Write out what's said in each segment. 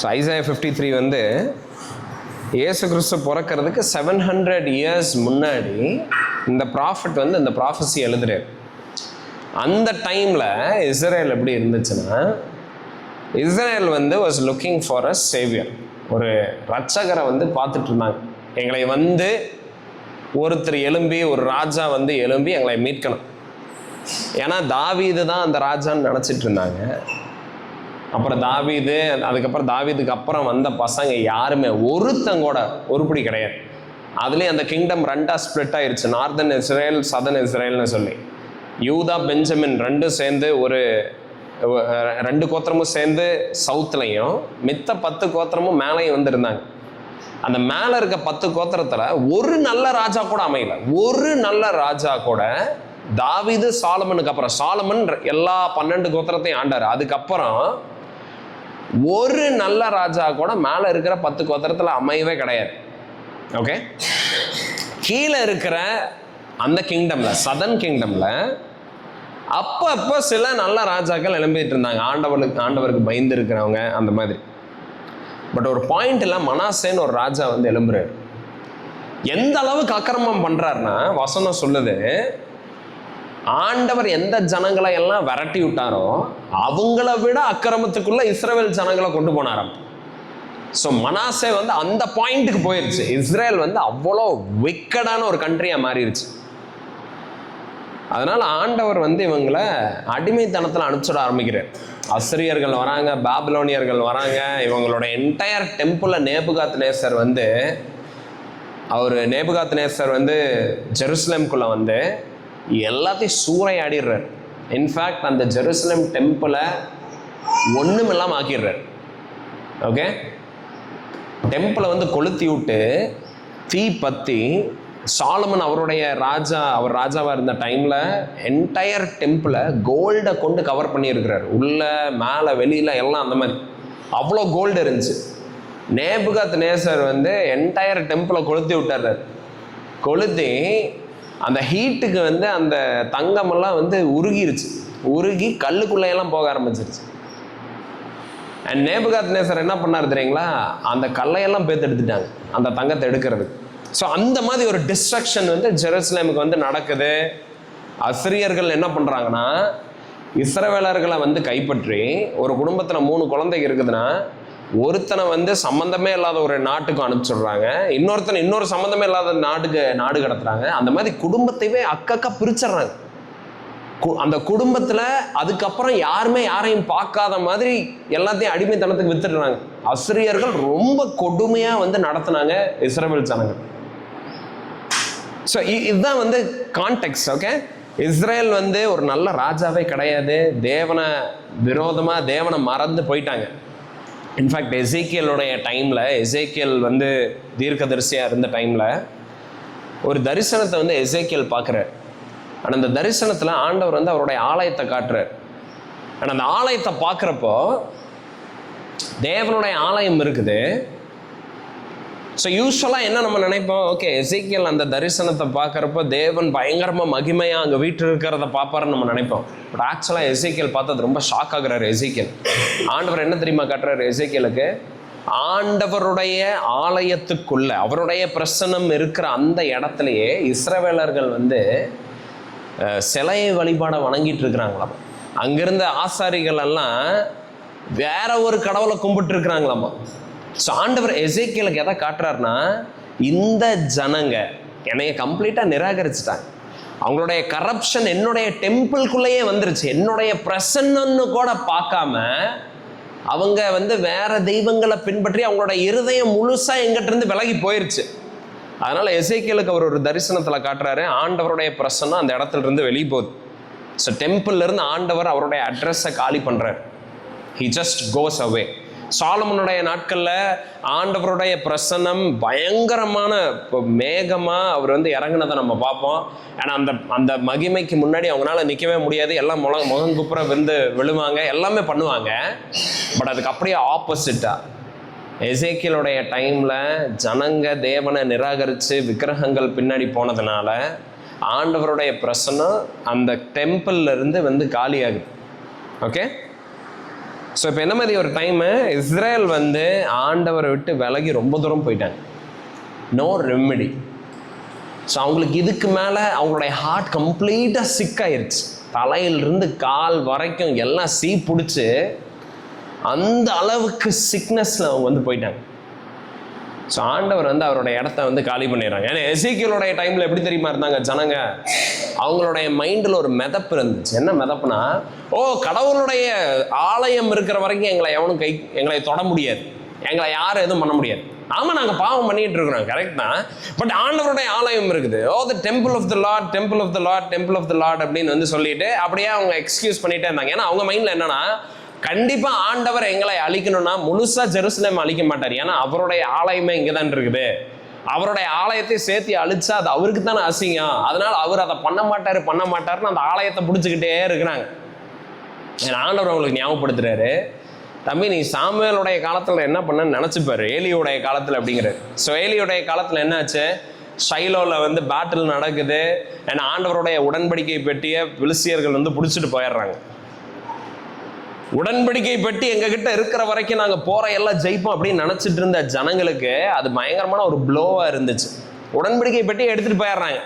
So Isaiah 53 வந்து இயேசு கிறிஸ்து பிறக்கிறதுக்கு 700 years முன்னாடி இந்த ப்ராஃபிட் வந்து இந்த ப்ராஃபஸி எழுதுறாரு. அந்த டைமில் இஸ்ரேல் எப்படி இருந்துச்சுன்னா, இஸ்ரேல் வந்து was looking for a Xavier, ஒரு ரட்சகரை வந்து பார்த்துட்டு இருந்தாங்க. எங்களை வந்து ஒருத்தர் எழும்பி, ஒரு ராஜா வந்து எழும்பி எங்களை மீட்கணும். ஏன்னா தாவீது தான் அந்த ராஜான்னு நினச்சிட்டு இருந்தாங்க. அப்புறம் தாவீது, அதுக்கப்புறம் தாவீதுக்கு அப்புறம் வந்த பசங்க யாருமே ஒருத்தங்கூட உருப்படி கிடையாது. அதுலேயும் அந்த கிங்டம் ரெண்டாக ஸ்ப்ளிட் ஆயிடுச்சு, நார்தன் இஸ்ரேல், சதர்ன் இஸ்ரேல்னு சொல்லி. யூதா பெஞ்சமின் ரெண்டும் சேர்ந்து, ஒரு 2 கோத்திரமும் சேர்ந்து சவுத்துலையும், மித்த 10 கோத்திரமும் மேலேயும் வந்துருந்தாங்க. அந்த மேலே இருக்க 10 கோத்திரத்தில் ஒரு நல்ல ராஜா கூட அமையல. ஒரு நல்ல ராஜா கூட தாவீது சாலமனுக்கு அப்புறம், சாலமன் எல்லா 12 கோத்திரத்தையும் ஆண்டார். அதுக்கப்புறம் ஒரு நல்ல ராஜா கூட மேலே இருக்கிற 10 கோத்திரத்தில் அமையவே கிடையாது. ஓகே, கீழே இருக்கிற அந்த கிங்டமில், சதர்ன் கிங்டமில் அப்போ சில நல்ல ராஜாக்கள் எழும்பிட்டு இருந்தாங்க, ஆண்டவருக்கு பயந்து இருக்கிறவங்க அந்த மாதிரி. பட் ஒரு பாயிண்ட்ல மனாசேன்னு ஒரு ராஜா வந்து எழும்புறாரு. எந்த அளவுக்கு அக்கிரமம் பண்றாருன்னா, வசனம் சொல்லுது, ஆண்டவர் எந்த ஜனங்களை எல்லாம் விரட்டி விட்டாரோ அவங்கள விட அக்கிரமத்துக்குள்ள இஸ்ரவேல் ஜனங்களை கொண்டு போனாராம். ஸோ மனாசே வந்து அந்த பாயிண்ட்டுக்கு போயிருச்சு. இஸ்ரேல் வந்து அவ்வளோ விக்கடான ஒரு கண்ட்ரியா மாறிடுச்சு. அதனால ஆண்டவர் வந்து இவங்களை அடிமைத்தனத்தில் அனுப்பிச்சுட ஆரம்பிக்கிறார். அசிரியர்கள் வராங்க, பாபிலோனியர்கள் வராங்க. இவங்களோட என்டையர் டெம்பிளை நேபுகாத்நேசர் வந்து, நேபுகாத்நேசர் வந்து ஜெருசலேம்குள்ள வந்து எல்லாத்தையும் சூறையாடிடுறார். இன்ஃபேக்ட் அந்த ஜெருசலேம் டெம்பிளை ஒன்றுமில்லாமல் ஆக்கிடுறார். ஓகே, டெம்பிளை வந்து கொளுத்தி விட்டு தீ பற்றி, சாலமன் அவர் ராஜாவாக இருந்த டைமில் என்டையர் டெம்பிளை கோல்டை கொண்டு கவர் பண்ணியிருக்கிறார். உள்ள மேலே வெளியில் எல்லாம் அந்த மாதிரி அவ்வளோ கோல்டு இருந்துச்சு. நேபுகாத்நேசர் வந்து என்டையர் டெம்பிளை கொளுத்தி விட்டார். கொளுத்தி அந்த ஹீட்டுக்கு வந்து அந்த தங்கமெல்லாம் வந்து உருகிருச்சு. உருகி கல்லுக்குள்ளையெல்லாம் போக ஆரம்பிச்சிருச்சு. அண்ட் நேபுகாத்நேசர் என்ன பண்ணார் தெரியுங்களா, அந்த கல்லையெல்லாம் பேத்து எடுத்துட்டாங்க அந்த தங்கத்தை எடுக்கிறதுக்கு. ஸோ அந்த மாதிரி ஒரு டிஸ்ட்ரக்ஷன் வந்து ஜெருசலேமுக்கு வந்து நடக்குது. அசிரியர்கள் என்ன பண்ணுறாங்கன்னா, இஸ்ரவேலர்களை வந்து கைப்பற்றி, ஒரு குடும்பத்தில் 3 குழந்தைங்க இருக்குதுன்னா ஒருத்தனை வந்து சம்மந்தமே இல்லாத ஒரு நாட்டுக்கு அனுப்பிச்சுடுறாங்க, இன்னொரு சம்மந்தமே இல்லாத நாடு கடத்துறாங்க. அந்த மாதிரி குடும்பத்தையே அக்கா பிரிச்சிடுறாங்க. அந்த குடும்பத்தில் அதுக்கப்புறம் யாருமே யாரையும் பார்க்காத மாதிரி எல்லாத்தையும் அடிமைத்தனத்துக்கு வித்துடுறாங்க. அசிரியர்கள் ரொம்ப கொடுமையாக வந்து நடத்தினாங்க இஸ்ரவேல் ஜனங்கள். ஸோ இதுதான் வந்து கான்டெக்ஸ்ட். ஓகே, இஸ்ரேல் வந்து ஒரு நல்ல ராஜாவே கிடையாது. தேவனை விரோதமாக, தேவனை மறந்து போயிட்டாங்க. இன்ஃபேக்ட் எசேக்கியலுடைய டைமில், எசேக்கியல் வந்து தீர்க்கதரிசியாக இருந்த டைமில் ஒரு தரிசனத்தை வந்து எசேக்கியல் பார்க்குறார். ஆனால் அந்த தரிசனத்தில் ஆண்டவர் வந்து அவருடைய ஆலயத்தை காட்டுறார். ஆனால் அந்த ஆலயத்தை பார்க்குறப்போ தேவனுடைய ஆலயம் இருக்குது. ஸோ யூஸ்வலாக என்ன நம்ம நினைப்போம், ஓகே எசேக்கியல் அந்த தரிசனத்தை பார்க்குறப்போ தேவன் பயங்கரமாக மகிமையாக அங்கே வீட்டில் இருக்கிறத பார்ப்பாருன்னு நம்ம நினைப்போம். பட் ஆக்சுவலாக எசேக்கியல் பார்த்தது ரொம்ப ஷாக் ஆகுறாரு. எசேக்கியல் ஆண்டவர் என்ன தெரியுமா காட்டுறாரு எசேக்கியலுக்கு, ஆண்டவருடைய ஆலயத்துக்குள்ள அவருடைய பிரசன்னம் இருக்கிற அந்த இடத்துலையே இஸ்ரவேலர்கள் வந்து சிலையை வழிபாடை வணங்கிட்டு இருக்கிறாங்களாம். அங்கிருந்த ஆசாரிகள் எல்லாம் வேற ஒரு கடவுளை கும்பிட்டு இருக்கிறாங்களாமா. ஸோ ஆண்டவர் எசேக்கியலுக்கு எதை காட்டுறாருன்னா, இந்த ஜனங்க என்னைய கம்ப்ளீட்டாக நிராகரிச்சுட்டாங்க. அவங்களுடைய கரப்ஷன் என்னுடைய டெம்பிள்குள்ளேயே வந்துருச்சு. என்னுடைய பிரசன்னு கூட பார்க்காம அவங்க வந்து வேற தெய்வங்களை பின்பற்றி அவங்களோட இருதயம் முழுசா எங்கிட்ட இருந்து விலகி போயிருச்சு. அதனால எசேக்கியலுக்கு அவர் ஒரு தரிசனத்தில் காட்டுறாரு, ஆண்டவருடைய பிரசன்னம் அந்த இடத்துல இருந்து வெளியே போகுது. ஸோ டெம்பிள்ல இருந்து ஆண்டவர் அவருடைய அட்ரஸை காலி பண்றாரு. ஹி ஜஸ்ட் கோஸ் அவே. சாலமனுடைய நாட்களில் ஆண்டவருடைய பிரசன்னம் பயங்கரமான மேகமாக அவர் வந்து இறங்குனதை நம்ம பார்ப்போம். ஏன்னா அந்த மகிமைக்கு முன்னாடி அவங்களால நிற்கவே முடியாது. எல்லாம் முகங்குப்புற வந்து விழுவாங்க, எல்லாமே பண்ணுவாங்க. பட் அதுக்கு அப்படியே ஆப்போசிட்டாக எசேக்கியலுடைய டைமில் ஜனங்க தேவனை நிராகரித்து விக்கிரகங்கள் பின்னாடி போனதுனால ஆண்டவருடைய பிரசன்னம் அந்த டெம்பிள்ல இருந்து வந்து காலியாகுது. ஓகே, ஸோ இப்போ என்ன மாதிரி ஒரு டைமு இஸ்ரேல் வந்து ஆண்டவரை விட்டு விலகி ரொம்ப தூரம் போயிட்டாங்க. No remedy. ஸோ அவங்களுக்கு இதுக்கு மேலே அவங்களுடைய ஹார்ட் கம்ப்ளீட்டாக சிக்காயிருச்சு. தலையிலிருந்து கால் வரைக்கும் எல்லாம் சீ பிடிச்சி அந்த அளவுக்கு சிக்னஸில் அவங்க வந்து போயிட்டாங்க. ஸோ ஆண்டவர் வந்து அவருடைய இடத்த வந்து காலி பண்ணிடுறாங்க. ஏன்னா எசேக்கியேலுடைய டைமில் எப்படி தெரியுமா இருந்தாங்க ஜனங்க? அவங்களுடைய மைண்டில் ஒரு மிதப்பு இருந்துச்சு. என்ன மிதப்புனா, கடவுளுடைய ஆலயம் இருக்கிற வரைக்கும் எங்களை தொட முடியாது, எங்களை யாரும் எதுவும் பண்ண முடியாது. ஆமாம், நாங்கள் பாவம் பண்ணிட்டு இருக்கிறோம், கரெக்ட் தான். பட் ஆண்டவருடைய ஆலயம் இருக்குது. The temple of the lord, temple of the lord, temple of the lord அப்படின்னு வந்து சொல்லிட்டு அப்படியே அவங்க எக்ஸ்கியூஸ் பண்ணிட்டே இருந்தாங்க. ஏன்னா அவங்க மைண்டில் என்னன்னா, கண்டிப்பாக ஆண்டவர் எங்களை அழிக்கணும்னா முழுசாக ஜெருசலேம் அழிக்க மாட்டார். ஏன்னா அவருடைய ஆலயமே இங்கே தான் இருக்குது. அவருடைய ஆலயத்தை சேர்த்து அழிச்சா அது அவருக்கு தானே அசிங்கம். அதனால அவர் அதை பண்ண மாட்டாருன்னு அந்த ஆலயத்தை பிடிச்சிக்கிட்டே இருக்கிறாங்க. ஆண்டவர் அவங்களுக்கு ஞாபகப்படுத்துறாரு, தம்பி நீ சாமுவேலுடைய காலத்தில் என்ன பண்ணன்னு நினச்சிப்பாரு, ஏலியோடைய காலத்தில் அப்படிங்கிறாரு. ஸோ ஏலியோடைய காலத்தில் என்னாச்சு, ஷைலோவில் வந்து பேட்டில் நடக்குது. ஏன்னா ஆண்டவருடைய உடன்படிக்கை பெட்டியை பிலிஸ்தியர்கள் வந்து பிடிச்சிட்டு போயிடுறாங்க. உடன்படிக்கை பெட்டி எங்ககிட்ட இருக்கிற வரைக்கும் நாங்கள் போகிற எல்லாம் ஜெயிப்போம் அப்படின்னு நினச்சிட்டு இருந்த ஜனங்களுக்கு அது பயங்கரமான ஒரு ப்ளோவாக இருந்துச்சு. உடன்படிக்கை பெட்டி எடுத்துகிட்டு போயிடுறாங்க.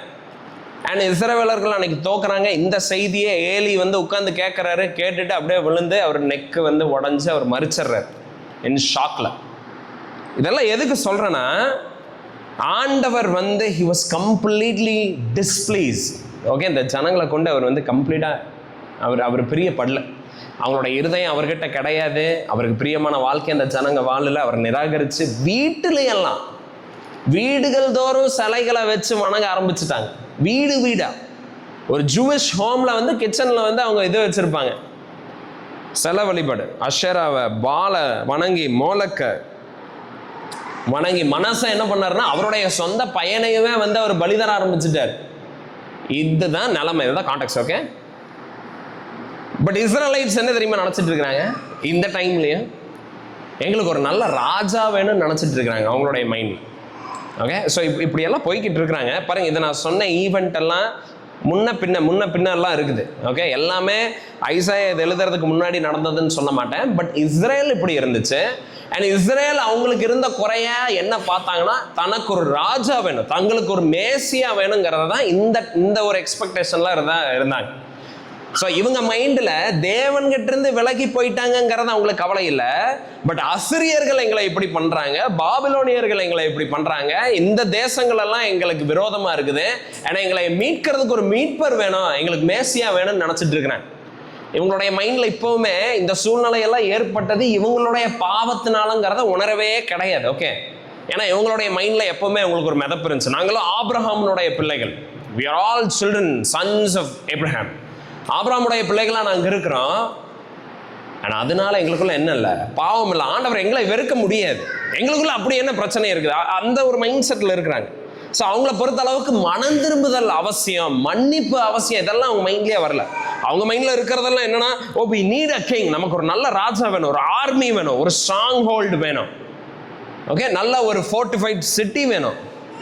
அண்ட் இஸ்ரவேலர்கள் அன்னைக்கு தோக்குறாங்க. இந்த செய்தியை ஏலி வந்து உட்காந்து கேட்குறாரு. கேட்டுட்டு அப்படியே விழுந்து அவர் நெக்கு வந்து உடஞ்சி அவர் மறிச்சிடுறாரு இன் ஷாக்கில். இதெல்லாம் எதுக்கு சொல்கிறேன்னா, ஆண்டவர் வந்து he was completely displease. Okay, இந்த ஜனங்களை கொண்டு அவர் வந்து கம்ப்ளீட்டாக அவர் பிரியப்படல. அவங்களோட இருதயம் அவர்கிட்ட கிடையாது. அவருக்கு பிரியமான வாழ்க்கை அந்த ஜனங்க வாழல. அவர் நிராகரித்து வீட்டுலையெல்லாம் வீடுகள் தோறும் சிலைகளை வச்சு வணங்க ஆரம்பிச்சுட்டாங்க. வீடா ஒரு ஜூவிஷ் ஹோமில் வந்து கிச்சனில் வந்து அவங்க இது வச்சுருப்பாங்க, சிலை வழிபாடு. அஷராவை பாலை வணங்கி மோலக்க வணங்கி மனசை என்ன பண்ணாருன்னா அவருடைய சொந்த பையனையுமே வந்து அவர் பலிதர ஆரம்பிச்சுட்டார். இதுதான் நிலைமை, இதுதான் கான்டெக்ட். ஓகே, பட் இஸ்ரேலைட்ஸ் என்ன தெரியுமா நினச்சிட்டு இருக்கிறாங்க? இந்த டைம்லையும் எங்களுக்கு ஒரு நல்ல ராஜா வேணும்னு நினச்சிட்டு இருக்கிறாங்க அவங்களுடைய மைண்டில். ஓகே, ஸோ இப்படியெல்லாம் போய்கிட்டு இருக்கிறாங்க பாருங்கள். இதை நான் சொன்ன ஈவெண்ட் எல்லாம் முன்ன பின்ன எல்லாம் இருக்குது. ஓகே, எல்லாமே ஐசாயா இது எழுதுறதுக்கு முன்னாடி நடந்ததுன்னு சொல்ல மாட்டேன். பட் இஸ்ரேல் இப்படி இருந்துச்சு. அண்ட் இஸ்ரேல் அவங்களுக்கு இருந்த குறைய என்ன பார்த்தாங்கன்னா, தனக்கு ஒரு ராஜா வேணும், தங்களுக்கு ஒரு மேசியா வேணுங்கிறத தான் இந்த ஒரு எக்ஸ்பெக்டேஷன்லாம் இருந்தாங்க. ஸோ இவங்க மைண்டில் தேவன்கிட்ட இருந்து விலகி போயிட்டாங்கிறது அவங்களுக்கு கவலை இல்லை. பட் அசிரியர்கள் எங்களை இப்படி பண்ணுறாங்க, பாபிலோனியர்கள் எங்களை இப்படி பண்ணுறாங்க, இந்த தேசங்கள் எல்லாம் எங்களுக்கு விரோதமாக இருக்குது. ஏன்னா எங்களை மீட்கிறதுக்கு ஒரு மீட்பர் வேணும், எங்களுக்கு மேசியா வேணும்னு நினச்சிட்டு இருக்கிறேன். இவங்களுடைய மைண்டில் இப்போவுமே இந்த சூழ்நிலையெல்லாம் ஏற்பட்டது இவங்களுடைய பாவத்தினாலங்கிறத உணரவே கிடையாது. ஓகே, ஏன்னா இவங்களுடைய மைண்டில் எப்போவுமே அவங்களுக்கு ஒரு மிதப்பு இருந்துச்சு. நாங்களும் ஆபிரஹாமுடைய பிள்ளைகள், we are all children, sons of Abraham. ஆபிரகாமுடைய பிள்ளைகளாக நாங்கள் இருக்கிறோம். ஆனால் அதனால எங்களுக்குள்ள என்ன இல்லை, பாவம் இல்லை, ஆண்டவர் எங்களை வெறுக்க முடியாது, எங்களுக்குள்ள அப்படி என்ன பிரச்சனை இருக்குது, அந்த ஒரு மைண்ட் செட்டில் இருக்கிறாங்க. ஸோ அவங்கள பொறுத்த அளவுக்கு மனம் திரும்புதல் அவசியம், மன்னிப்பு அவசியம், இதெல்லாம் அவங்க மைண்ட்லேயே வரல. அவங்க மைண்டில் இருக்கிறதெல்லாம் என்னன்னா, we need a king, நமக்கு ஒரு நல்ல ராஜா வேணும், ஒரு ஆர்மி வேணும், ஒரு ஸ்ட்ராங் ஹோல்டு வேணும், ஓகே, நல்ல ஒரு ஃபோர்ட்டிஃபைட் சிட்டி வேணும்,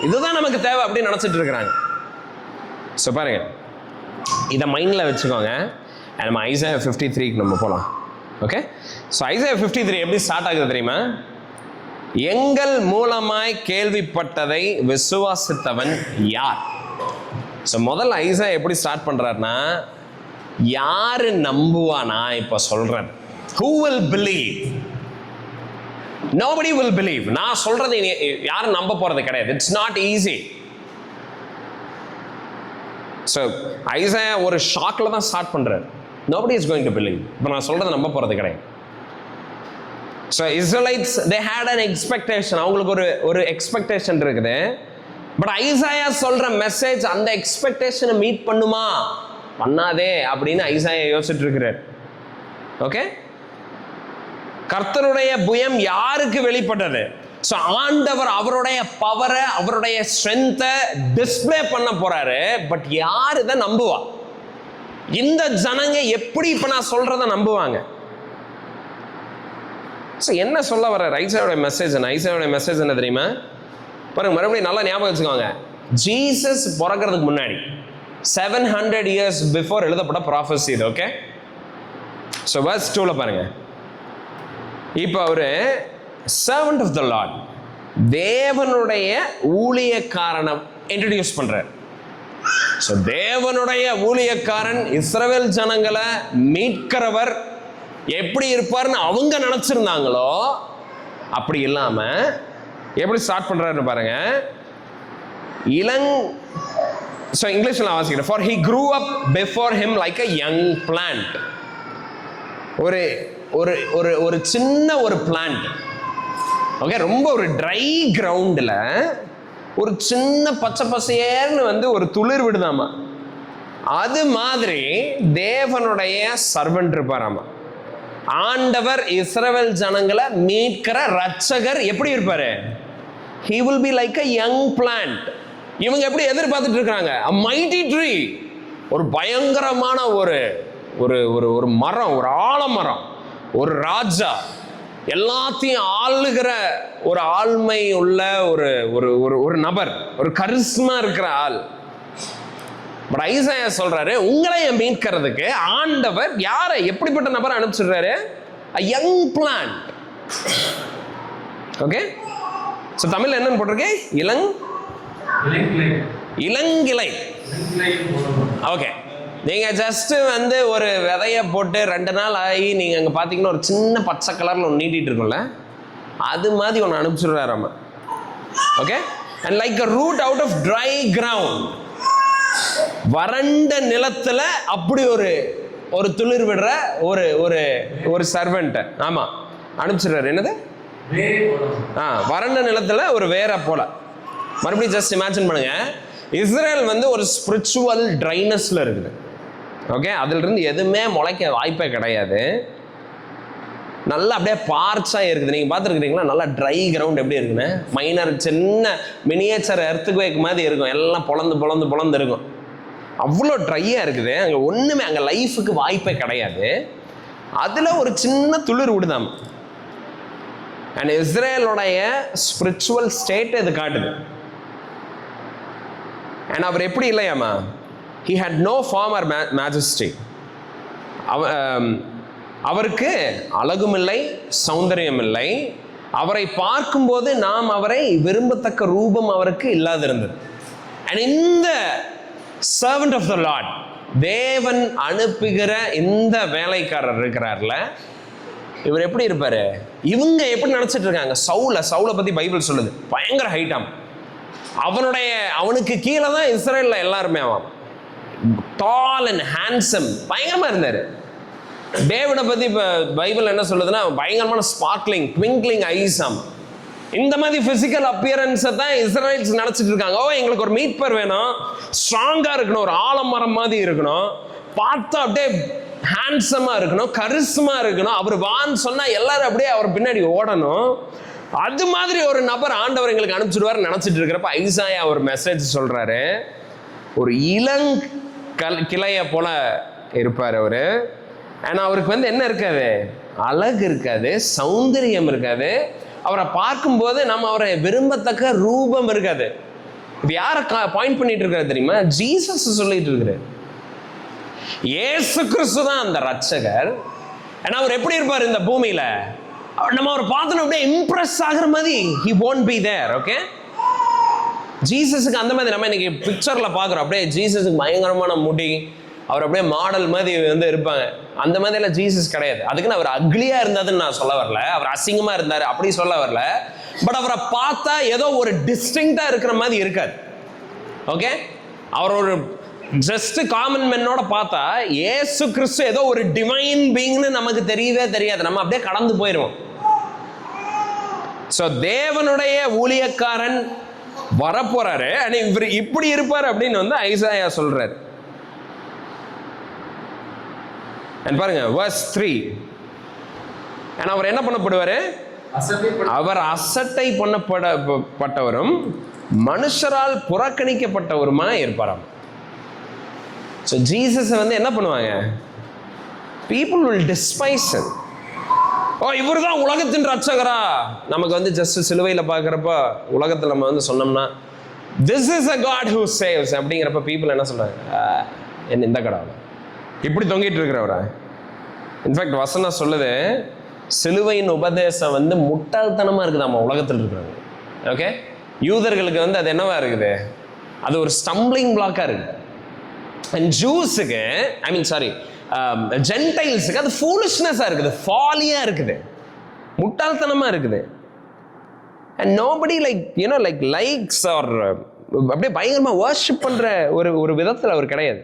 இதுதான் நமக்கு தேவை அப்படின்னு நினச்சிட்டு இருக்கிறாங்க. ஸோ பாருங்க, இதை மைண்டில் வச்சுக்கோங்க. நம்ம ஐசாயா 53க்கு நம்ம போகலாம். ஓகே, ஸோ ஐசாயா 53 எப்படி ஸ்டார்ட் ஆகுது தெரியுமா? எங்கள் மூலமாய் கேள்விப்பட்டதை விசுவாசித்தவன் யார்? ஸோ முதல்ல ஐசாயா எப்படி ஸ்டார்ட் பண்ணுறாருன்னா, யாரு நம்புவானா? இப்போ சொல்கிறேன், who will believe? nobody will believe. நான் சொல்றது யாரும் நம்ப போறது கிடையாது. It's not easy. So Isaiah ஒரு ஷாக்ல தான் ஸ்டார்ட் பண்றாரு. nobody is going to believe. இப்போ நான் சொல்றதை நம்ப போறது கிடையாது. So Israelites they had an expectation, அவங்களுக்கு ஒரு எக்ஸ்பெக்டேஷன் இருக்குது. பட் ஐசாயா சொல்ற மெசேஜ் அந்த எக்ஸ்பெக்டேஷனை மீட் பண்ணுமா பண்ணாதே அப்படின்னு ஐசாயா யோசிச்சுட்டு இருக்கிறார். ஓகே, கர்த்தருடைய புயம் யாருக்கு வெளிப்பட்டது? ஸோ ஆண்டவர் அவருடைய பவரை, அவருடைய ஸ்ட்ரென்த்தை டிஸ்பிளே பண்ண போறாரு. பட் யார் இதை நம்புவா? இந்த ஜனங்க எப்படி இப்போ நான் சொல்றதை நம்புவாங்க? ஸோ என்ன சொல்ல வர ஐசாயாவுடைய மெசேஜ் என்ன? ஐசாயாவுடைய மெசேஜ் என்ன தெரியுமா? பாருங்க, மறுபடியும் நல்லா ஞாபகம் வச்சுக்கோங்க. ஜீசஸ் பிறக்கிறதுக்கு முன்னாடி 700 years பிஃபோர் எழுதப்பட்ட ப்ராஃபஸி இது. ஓகே, ஸோ verse 2ல பாருங்க, இப்போ அவரு சர்வன்ட் ஆஃப் த லார்ட், தேவனுடைய ஊழியக்காரனை இன்ட்ரடியூஸ் பண்றார். ஸோ தேவனுடைய ஊழியக்காரன், இஸ்ரவேல் ஜனங்களை மீட்கிறவர் எப்படி இருப்பார்னு அவங்க நினைச்சிருந்தாங்களோ அப்படி இல்லாம எப்படி ஸ்டார்ட் பண்றாருன்னு பாருங்க. ஸோ இங்கிலீஷ்ல நான் வாசிக்கிறேன். For he grew up before him like a young plant. ஒரு ஒரு ஒரு ஒரு சின்ன ஒரு பிளான்ட், ஓகே, ரொம்ப ஒரு ட்ரை கிரவுண்டில் ஒரு சின்ன பச்சை பசையர்னு ஒரு துளிர் விடுதாமா. அது மாதிரி தேவனுடைய சர்வன்ட் இருப்பாராமா. ஆண்டவர் இஸ்ரவேல் ஜனங்களை மீட்கிற ரட்சகர் எப்படி இருப்பாரு? He will be like a young plant. இவங்க எப்படி எதிர்பார்த்துட்டு இருக்காங்க? A mighty tree, ஒரு பயங்கரமான ஒரு ஒரு ஒரு மரம், ஒரு ஆலமரம், ஒரு ராஜா, எல்லாத்தையும் ஆளுகிற ஒரு ஆள்மை உள்ள ஒரு ஒரு ஒரு நபர், ஒரு கரிஸ்மா இருக்கிற ஆள். பட் ஐசாயா சொல்றாரு, உங்களை மீட்கிறதுக்கு ஆண்டவர் யாரை, எப்படிப்பட்ட நபரை அனுப்பிச்சிடுறாரு? A young plant. Okay, so Tamil என்னன்னு போட்டிருக்கு? இளங்கிளை. ஓகே, நீங்க ஜஸ்ட் ஒரு விதைய போட்டு 2 நாள் ஆகி நீங்க அங்க பாத்தீங்கன்னா ஒரு சின்ன பச்சை கலர்ல ஒன்று நீட்டிட்டு இருக்கும்ல, அது மாதிரி ஒன்று அனுப்பிச்சுடுறாரு. Okay, and like a root out of dry ground, வறண்ட நிலத்துல அப்படி ஒரு ஒரு துளிர் விடுற ஒரு ஒரு ஒரு சர்வெண்ட், ஆமா, அனுப்பிச்சிடுறாரு. என்னது? வறண்ட நிலத்துல ஒரு வேற போல. மறுபடியும் ஜஸ்ட் இமேஜின் பண்ணுங்க, இஸ்ரேல் ஒரு ஸ்பிரிச்சுவல் ட்ரைனஸ்ல இருக்குது. ஓகே, அதுல இருந்து எதுவுமே முளைக்க வாய்ப்பே கிடையாது. நல்லா அப்படியே பார்ச்சா இருக்குது. நீங்க பார்த்துருக்கீங்களா? நல்லா ட்ரை கிரவுண்ட் எப்படி இருக்குன்னு, மைனர் சின்ன மினியேச்சர் எர்த்குவேக் மாதிரி இருக்கும், எல்லாம் பொழந்து பொழந்து பொழந்து இருக்கும். அவ்வளோ ட்ரையா இருக்குது. அங்கே ஒண்ணுமே, அங்கே லைஃபுக்கு வாய்ப்பே கிடையாது. அதுல ஒரு சின்ன துளிர் விடுதாம். அண்ட் இஸ்ரேலோடைய ஸ்பிரிச்சுவல் ஸ்டேட் இது காட்டுது. அண்ட் அவர் எப்படி இல்லையாமா? he had no form or majesty. அவருக்கு அழகும் இல்லை, சௌந்தரியம் இல்லை. அவரை பார்க்கும்போது நாம் அவரை விரும்பத்தக்க ரூபம் அவருக்கு இல்லாதிருந்தது. அண்ட் இந்த சர்வன்ட் ஆஃப் த லார்ட், தேவன் அனுப்புகிற இந்த வேலைக்காரர் இருக்கிறார்ல, இவர் எப்படி இருப்பாரு? இவங்க எப்படி நினைச்சிட்டு இருக்காங்க? சவுலை பத்தி பைபிள் சொல்லுது, பயங்கர ஹைட்டாம். அவனுக்கு கீழே தான் இஸ்ரேல்ல எல்லாருமே. அவன் டால் அண்ட் ஹேண்ட்சம், பயங்கரமா இருந்தாரு. டேவிடை பத்தி பைபிள் என்ன சொல்லுதுன்னா, பயங்கரமான ஸ்பார்க்லிங் ட்விங்க்லிங் ஐஸாம். இந்த மாதிரி பிசிக்கல் அப்பியரன்ஸை தான் இஸ்ரேல்ஸ் நினைச்சிட்டு இருக்காங்க. எங்களுக்கு ஒரு மீட்பர் வேணும், ஸ்ட்ராங்கா இருக்கணும், ஒரு ஆலமரம் மாதிரி இருக்கணும், பார்த்தா அப்படியே ஹேண்ட்ஸமா இருக்கணும், கரிஸ்மா இருக்கணும், அவர் வான்னு சொன்னா எல்லாரும் அப்படியே அவர் பின்னாடி ஓடணும். அது மாதிரி ஒரு நபர் ஆண்டவர் எங்களுக்கு அனுப்பிச்சிடுவார் நினைச்சிட்டு இருக்கிறப்ப ஐசாயா ஒரு மெசேஜ் சொல்றாரு. ஒரு கிளைய போல இருப்பார் அவரு. ஆனா அவருக்கு என்ன இருக்காது? அழகு இருக்காது, சௌந்தரியம் இருக்காது. அவரை பார்க்கும்போது நம்ம அவரை விரும்பத்தக்க ரூபம் இருக்காது. இது யாரை பாயிண்ட் பண்ணிட்டு இருக்காரு தெரியுமா? ஜீசஸ் சொல்லிட்டு இருக்கிறார். இயேசு கிறிஸ்து தான் அந்த ரட்சகர். ஆனா அவர் எப்படி இருப்பார் இந்த பூமியில? நம்ம அவர் பார்த்தோம் அப்படியே இம்ப்ரெஸ் ஆகிற மாதிரி he won't be there. Okay, ஜீசஸுக்கு அந்த மாதிரி நம்ம இன்னைக்கு பிக்சர்ல பாக்குறோம். அப்படியே ஜீசஸுக்கு பயங்கரமான முடி, அவர் அப்படியே மாடல் மாதிரி இருப்பாங்க. அந்த மாதிரி எல்லாம் ஜீசஸ் கிடையாது. அதுக்குன்னு அவர் அக்லியா இருந்தாருன்னு நான் சொல்ல வரல, அவர் அசிங்கமா இருந்தாரு அப்படி சொல்ல வரல. பட் அவரை பார்த்தா ஏதோ ஒரு டிஸ்டிங்டா இருக்கிற மாதிரி இருக்காது. ஓகே, அவர் ஒரு ஜஸ்ட் காமன் மென்னோட பார்த்தா இயேசு கிறிஸ்து ஏதோ ஒரு டிவைன் பீயிங்னு நமக்கு தெரியவே தெரியாது. நம்ம அப்படியே கடந்து போயிடுவோம். சோ தேவனுடைய ஊழியக்காரன் வரப்போறாரு, இவர் இப்படி இருப்பார் அப்படின்னு ஐசாயா சொல்றாரு. பாருங்க verse 3. அவர் என்ன பண்ணப்படுவாரு? அவர் அசட்டை பண்ணப்பட்டவரும் மனுஷரால் புறக்கணிக்கப்பட்டவருமா இருப்பாராம். So Jesus என்ன பண்ணுவாங்க? People will despise him. இவர் தான் உலகத்தின் ரட்சகரா? நமக்கு ஜஸ்ட் சிலுவையில பார்க்கறப்ப உலகத்துல நம்ம சொன்னோம்னா this is a God who saves அப்படிங்கிறப்ப people என்ன சொல்றாங்க? என்ன இந்த கடவுள் இப்படி தொங்கிட்டு இருக்கிறவரா? இன்ஃபேக்ட் வசனம் சொல்லுது, சிலுவையின் உபதேசம் வந்து முட்டாள்தனமா இருக்குது நம்ம உலகத்தில் இருக்கிறவங்க. ஓகே, யூதர்களுக்கு வந்து அது என்னவா இருக்குது, அது ஒரு ஸ்டம்பிளிங் பிளாக்கா இருக்கு. அண்ட் ஜூஸுக்கு ஜென்டைல்ஸுக்கு அது ஃபூலிஷ்னஸா இருக்குது, ஃபாலியா இருக்குது, முட்டாள்தனமா இருக்குது. அண்ட் நோபடி லைக்ஸ் ஆர் அப்படியே பயங்கரமா வர்ஷிப் பண்ற ஒரு விதத்தில் அவர் கிடையாது.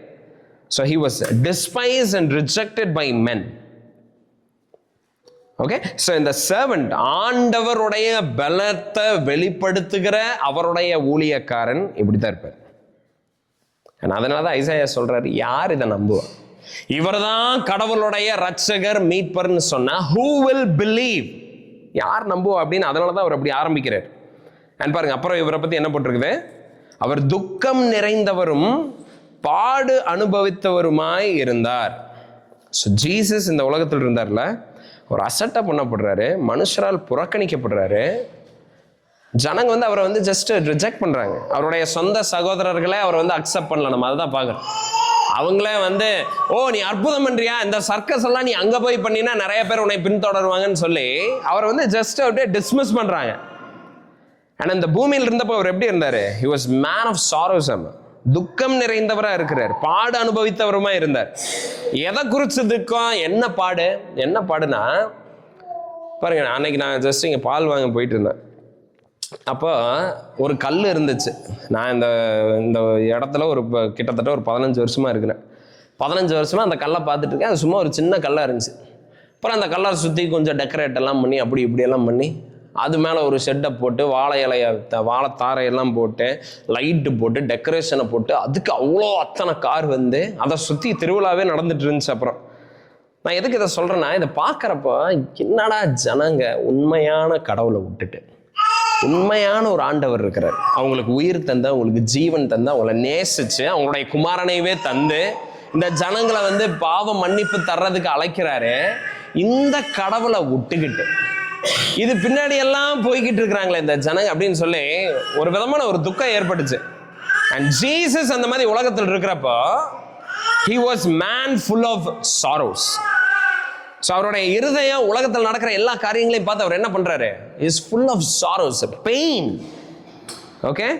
So he was despised and rejected by men. Okay, so இந்த சர்வன்ட் ஆண்டவருடைய பலத்தை வெளிப்படுத்துகிற அவருடைய ஊழியக்காரன் இப்படித்தான் இருப்பார். அதனால தான் ஐசாயா சொல்றாரு, யார் இதை நம்புவா? இவர்தான் கடவுளுடைய ரட்சகர் மீட்பர்னு சொன்னா who will believe? யார் நம்புவா அப்படின்னு. அதனால தான் அவர் அப்படி ஆரம்பிக்கிறார். அண்ட் பாருங்க, அப்புறம் இவரை பத்தி என்ன போட்டிருக்குது, அவர் துக்கம் நிறைந்தவரும் பாடு அனுபவித்தவருமாய் இருந்தார். ஸோ ஜீசஸ் இந்த உலகத்தில் இருந்தார்ல, ஒரு அசட்டை பண்ணப்படுறாரு, மனுஷரால் புறக்கணிக்கப்படுறாரு. ஜனங்க வந்து அவரை வந்து ஜஸ்ட் ரிஜெக்ட் பண்றாங்க. அவருடைய சொந்த சகோதரர்களே அவரை வந்து அக்செப்ட் பண்ணல. நம்ம அதுதான் பார்க்குறோம். அவங்களே வந்து, ஓ நீ அற்புதம் பண்றியா, இந்த சர்க்கஸ் எல்லாம் நீ அங்க போய் பண்ணினா நிறைய பேர் உன்னை பின்தொடருவாங்கன்னு சொல்லி அவரை வந்து ஜஸ்ட் அப்படியே டிஸ்மிஸ் பண்றாங்க. ஆனா இந்த பூமியில் இருந்தப்போ அவர் எப்படி இருந்தாரு? he was man of sorrows. துக்கம் நிறைந்தவரா இருக்கிறார், பாடு அனுபவித்தவருமா இருந்தார். எதை குறிச்சு துக்கம், என்ன பாடு? என்ன பாடுனா பாருங்க, அன்னைக்கு நான் ஜஸ்ட் இங்க பால் வாங்க போயிட்டு இருந்தேன். அப்போ ஒரு கல் இருந்துச்சு. நான் இந்த இடத்துல கிட்டத்தட்ட ஒரு 15 வருஷமா இருக்கிறேன். 15 வருஷமா அந்த கல்லை பார்த்துட்டு இருக்கேன். அது சும்மா ஒரு சின்ன கல்லாக இருந்துச்சு. அப்புறம் அந்த கல்லை சுற்றி கொஞ்சம் டெக்கரேட் எல்லாம் பண்ணி அப்படி இப்படியெல்லாம் பண்ணி அது மேலே ஒரு ஷெட்டை போட்டு வாழைத்தாரையெல்லாம் போட்டு லைட்டு போட்டு டெக்கரேஷனை போட்டு அதுக்கு அவ்வளோ அத்தனை கார் வந்து அதை சுற்றி திருவிழாவே நடந்துட்டு இருந்துச்சு. அப்புறம் நான் எதுக்கு இதை சொல்கிறேன்னா, இதை பார்க்குறப்போ என்னடா ஜனங்க உண்மையான கடவுளை விட்டுட்டு உண்மையான ஒரு ஆண்டவர் இருக்கிறார், அவங்களுக்கு உயிர் தந்து அவங்களுக்கு ஜீவன் தந்து அவங்கள நேசிச்சு அவங்களுடைய குமாரனையவே தந்து இந்த ஜனங்களை வந்து பாவ மன்னிப்பு தர்றதுக்கு அழைக்கிறாரு. இந்த கடவுளை விட்டுக்கிட்டு இது பின்னாடி எல்லாம் போய்கிட்டு இருக்கிறாங்களே இந்த ஜனங்க அப்படின்னு சொல்லி ஒரு விதமான ஒரு துக்கம் ஏற்பட்டுச்சு. அண்ட் ஜீசஸ் அந்த மாதிரி உலகத்தில் இருக்கிறப்போ he was man full of sorrows. So அவருடைய இருதயம் உலகத்தில் நடக்கிற எல்லா காரியங்களையும் பார்த்து அவர் என்ன பண்றாரு? is full of sorrows, pain. Okay,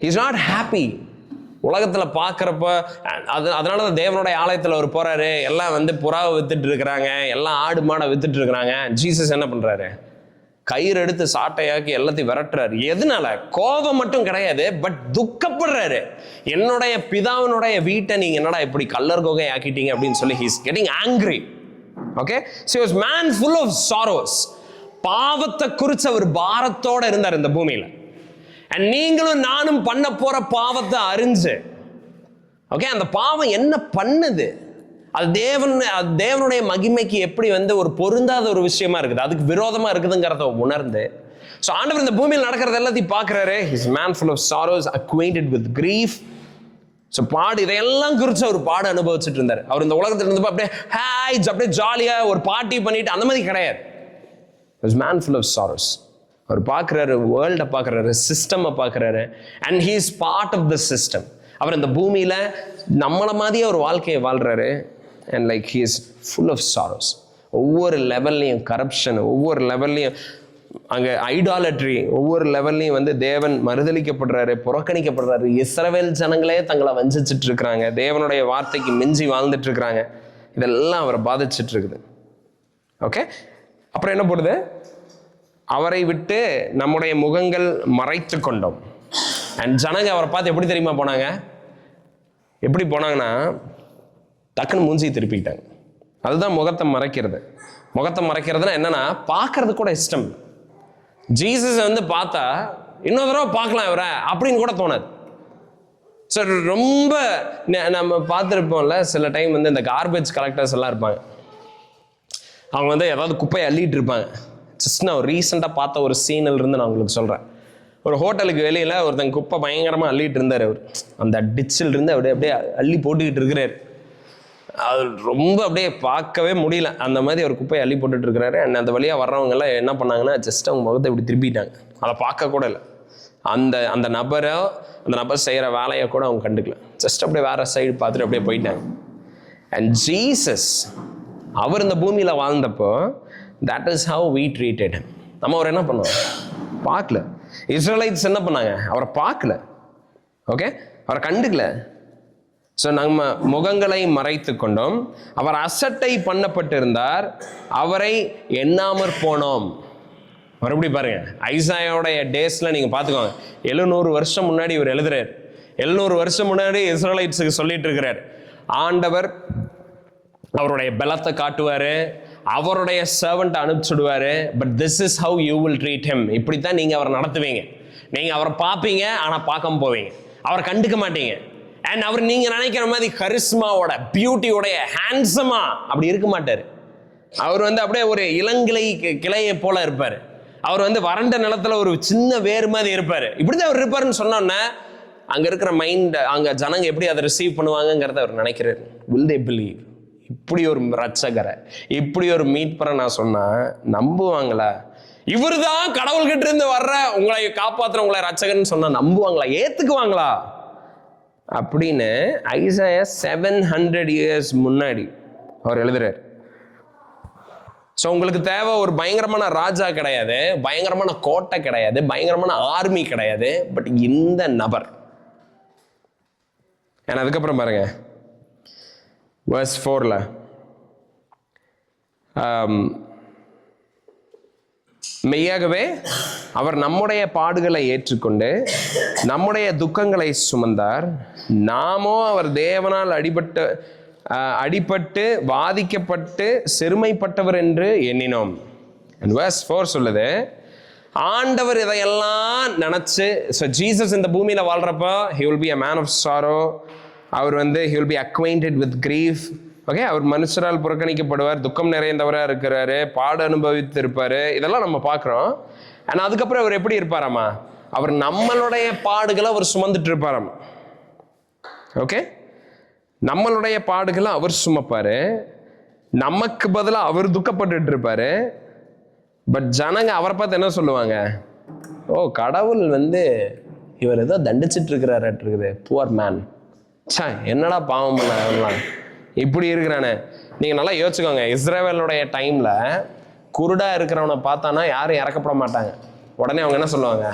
he is not happy. உலகத்தில் பார்க்குறப்ப அதனால தான் தேவனுடைய ஆலயத்தில் அவர் போறாரு. எல்லாம் வந்து புறாவை வித்துட்டு இருக்கிறாங்க, எல்லாம் ஆடு மாடை வித்துட்டு இருக்கிறாங்க. ஜீசஸ் என்ன பண்றாரு? கயிறு எடுத்து சாட்டையாக்கி எல்லாத்தையும் விரட்டுறாரு. எதனால? கோபம் மட்டும் கிடையாது, பட் துக்கப்படுறாரு. என்னுடைய பிதாவினுடைய வீட்டை நீங்க என்னடா இப்படி கல்லர் கோகை ஆக்கிட்டீங்க அப்படின்னு சொல்லி he is getting angry. Okay, so he was man full of sorrows. பாவத்தை குறிச்ச ஒரு பாரத்தோட இருந்தார் இந்த பூமியில. and நீங்களும் நானும் பண்ண போற பாவத்தை அறிஞ்சு, ஓகே, அந்த பாவம் என்ன பண்ணுது, அது தேவனுடைய மகிமைக்கு எப்படி வந்து ஒரு பொருந்தாத ஒரு விஷயமா இருக்குது, அதுக்கு விரோதமா இருக்குதுங்கிறத உணர்ந்து, ஸோ ஆண்டவர் இந்த பூமியில் நடக்கிறது எல்லாத்தையும் பார்க்கிறாரு. he is man full of sorrows, acquainted with grief. So பாடு இதையெல்லாம் குறித்து ஒரு பாடு அனுபவிச்சுட்டு இருந்தார். அவர் இந்த உலகத்தில் இருந்தப்போ அப்படியே ஜாலியாக ஒரு பார்ட்டி பண்ணிட்டு அந்த மாதிரி கிடையாது. Man full of sorrows. அவர் பார்க்குறாரு, வேர்ல்டை பார்க்குறாரு, சிஸ்டமை பார்க்குறாரு. And he is part of the system. அவர் இந்த பூமியில் நம்மளை மாதிரியே ஒரு வாழ்க்கையை வாழ்கிறாரு. And like he is full of sorrows. ஒவ்வொரு லெவல்லையும் கரப்ஷன், ஒவ்வொரு லெவல்லையும் அங்கே ஐடாலட்ரி, ஒவ்வொரு லெவல்லையும் வந்து தேவன் மறுதளிக்கப்படுறாரு, புறக்கணிக்கப்படுறாரு. இஸ்ரவேல் ஜனங்களே தங்களை வஞ்சிச்சுட்டு இருக்கிறாங்க, தேவனுடைய வார்த்தைக்கு மிஞ்சி வாழ்ந்துட்டு இருக்கிறாங்க. இதெல்லாம் அவரை பாதிச்சுட்டு இருக்குது. ஓகே, அப்புறம் என்ன போடுது? அவரை விட்டு நம்முடைய முகங்கள் மறைத்து கொண்டோம். அண்ட் ஜனங்க அவரை பார்த்து எப்படி தெரியுமா போனாங்க? எப்படி போனாங்கன்னா டக்குன்னு மூஞ்சி திருப்பிக்கிட்டாங்க. அதுதான் முகத்தை மறைக்கிறது. முகத்தை மறைக்கிறதுனா என்னன்னா, பார்க்கறது கூட இஷ்டம். ஜீசஸ் வந்து பார்த்தா இன்னொரு தடவை பார்க்கலாம் இவரை அப்படின்னு கூட தோணாது. ஸோ ரொம்ப நம்ம பார்த்துருப்போம்ல, சில டைம் வந்து இந்த கார்பேஜ் கலெக்டர்ஸ் எல்லாம் இருப்பாங்க. அவங்க வந்து ஏதாவது குப்பையை அள்ளிட்டு இருப்பாங்க. ஜஸ்ட் நான் ரீசெண்டாக பார்த்த ஒரு சீனில் இருந்து நான் உங்களுக்கு சொல்கிறேன். ஒரு ஹோட்டலுக்கு வெளியில் ஒருத்தங்க குப்பை பயங்கரமாக அள்ளிட்டு இருந்தார். அவர் அந்த டிச்சில் இருந்து அப்படியே அள்ளி போட்டுக்கிட்டு இருக்கிறார். அது ரொம்ப அப்படியே பார்க்கவே முடியல. அந்த மாதிரி ஒரு குப்பையை அள்ளி போட்டுட்டு இருக்கிறாரு. அண்ட் அந்த வழியாக வர்றவங்க எல்லாம் என்ன பண்ணாங்கன்னா, ஜஸ்ட் அவங்க முகத்தை இப்படி திருப்பிட்டாங்க. அதை பார்க்க கூட இல்லை. அந்த நபர் செய்கிற வேலையை கூட அவங்க கண்டுக்கல. ஜஸ்ட் அப்படியே வேற சைடு பார்த்துட்டு அப்படியே போயிட்டாங்க. அண்ட் ஜீசஸ் அவர் இந்த பூமியில் வாழ்ந்தப்போ that is how we treated him. நம்ம அவர் என்ன பண்ணோம்? பார்க்கல. இஸ்ரேலைட்ஸ் என்ன பண்ணாங்க? அவரை பார்க்கல. ஓகே, அவரை கண்டுக்கல. ஸோ நம்ம முகங்களை மறைத்து கொண்டோம். அவர் அசட்டை பண்ணப்பட்டிருந்தார், அவரை எண்ணாமற் போனோம். மறுபடியும் பாருங்க, ஐசாயாவுடைய டேஸ்ல நீங்க பார்த்துக்கோங்க. 700 வருஷம் முன்னாடி இவர் எழுதுறார். 700 வருஷம் முன்னாடி இஸ்ரேலைட்ஸுக்கு சொல்லிட்டு இருக்கிறார், ஆண்டவர் அவருடைய பலத்தை காட்டுவாரு, அவருடைய சர்வெண்ட் அனுப்பிச்சுடுவாரு. But this is how you will treat him. இப்படித்தான் நீங்க அவரை நடத்துவீங்க. நீங்க அவரை பார்ப்பீங்க, ஆனா பார்க்காம போவீங்க. அவரை கண்டுக்க மாட்டீங்க. அண்ட் அவர் நீங்க நினைக்கிற மாதிரி கரிஸ்மாவோட, பியூட்டியோடைய, ஹேண்ட்ஸமா அப்படி இருக்க மாட்டார். அவர் அப்படியே ஒரு இளங்கிளை கிளையை போல இருப்பார். அவர் வறண்ட நிலத்துல ஒரு சின்ன வேறு மாதிரி இருப்பார். இப்படிதான் அவர் இருப்பாருன்னு சொன்னோன்னே அங்க இருக்கிற மைண்ட், அங்க ஜனங்க எப்படி அதை ரிசீவ் பண்ணுவாங்கிறத அவர் நினைக்கிறார். will they believe? இப்படி ஒரு ரட்சகரை, இப்படி ஒரு மீட்பரை நான் சொன்னா நம்புவாங்களா? இவரு தான் கடவுள்கிட்ட இருந்து வர்ற உங்களை காப்பாத்துற உங்களை ரட்சகர்னு சொன்னா நம்புவாங்களா? ஏத்துக்குவாங்களா? அப்படின்னு ஐசாயா 700 years முன்னாடி அவர் எழுதுறார். ஸோ உங்களுக்கு தேவை ஒரு பயங்கரமான ராஜா கிடையாது, பயங்கரமான கோட்டை கிடையாது, பயங்கரமான ஆர்மி கிடையாது, பட் இந்த நபர். ஏன்னா அதுக்கப்புறம் பாருங்க, verse 4ல மெய்யாகவே அவர் நம்முடைய பாடுகளை ஏற்றுக்கொண்டு நம்முடைய துக்கங்களை சுமந்தார், நாமோ அவர் தேவனால் அடிபட்டு வாதிக்கப்பட்டு சிறுமைப்பட்டவர் என்று எண்ணினோம். verse 4 சொல்லுது, ஆண்டவர் இதையெல்லாம் நினைச்சு, ஸோ ஜீசஸ் இந்த பூமியில வாழ்றப்போ he will be a man of sorrow. அவர் he will be acquainted with grief. Okay, அவர் மனுஷரால் புறக்கணிக்கப்படுவார், துக்கம் நிறைந்தவராக இருக்கிறாரு, பாடு அனுபவித்து இருப்பாரு. இதெல்லாம் நம்ம பார்க்குறோம். ஆனால் அதுக்கப்புறம் அவர் எப்படி இருப்பாராமா? அவர் நம்மளுடைய பாடுகளை அவர் சுமந்துட்டு இருப்பாராமா. ஓகே, நம்மளுடைய பாடுகளை அவர் சுமப்பாரு, நமக்கு பதிலாக அவர் துக்கப்பட்டு இருப்பாரு. பட் ஜனங்க அவரை பார்த்து என்ன சொல்லுவாங்க? ஓ, கடவுள் இவர் ஏதோ தண்டிச்சிட்டு இருக்கிறாரு, புவர் மேன், சா என்னடா பாவம் பண்ண இப்படி இருக்கிறானே. நீங்க நல்லா யோசிச்சுக்கோங்க, இஸ்ரேவேலுடைய டைம்ல குருடா இருக்கிறவனை பார்த்தானா யாரும் இறக்கப்பட மாட்டாங்க. உடனே அவங்க என்ன சொல்லுவாங்க?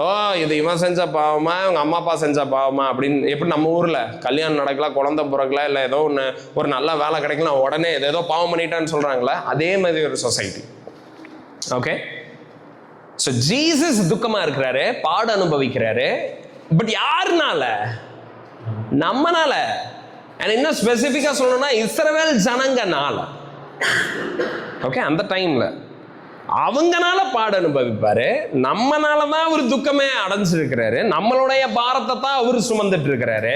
ஓ, இது இவன் செஞ்ச பாவமா, இவங்க அம்மா அப்பா செஞ்ச பாவமா அப்படின்னு. எப்படி நம்ம ஊர்ல கல்யாணம் நடக்கலாம், குழந்தை பிறக்கல, இல்லை ஏதோ ஒன்று ஒரு நல்ல வேலை கிடைக்கலாம், உடனே ஏதோ பாவம் பண்ணிட்டான்னு சொல்றாங்களே, அதே மாதிரி ஒரு சொசைட்டி. ஓகே, ஸோ ஜீசஸ் துக்கமா இருக்கிறாரு, பாடு அனுபவிக்கிறாரு. பட் யாருனால? நம்மனால. இன்னும் ஸ்பெசிஃபிக்கா சொல்லணும்னா இஸ்ரவேல் ஜனங்கனால. ஓகே, அந்த டைம்ல அவங்கனால பாடு அனுபவிப்பாரு, நம்மனாலதான் அவர் துக்கமே அடைஞ்சிருக்கிறாரு, நம்மளுடைய பாரத்தை தான் அவர் சுமந்துட்டு இருக்கிறாரு,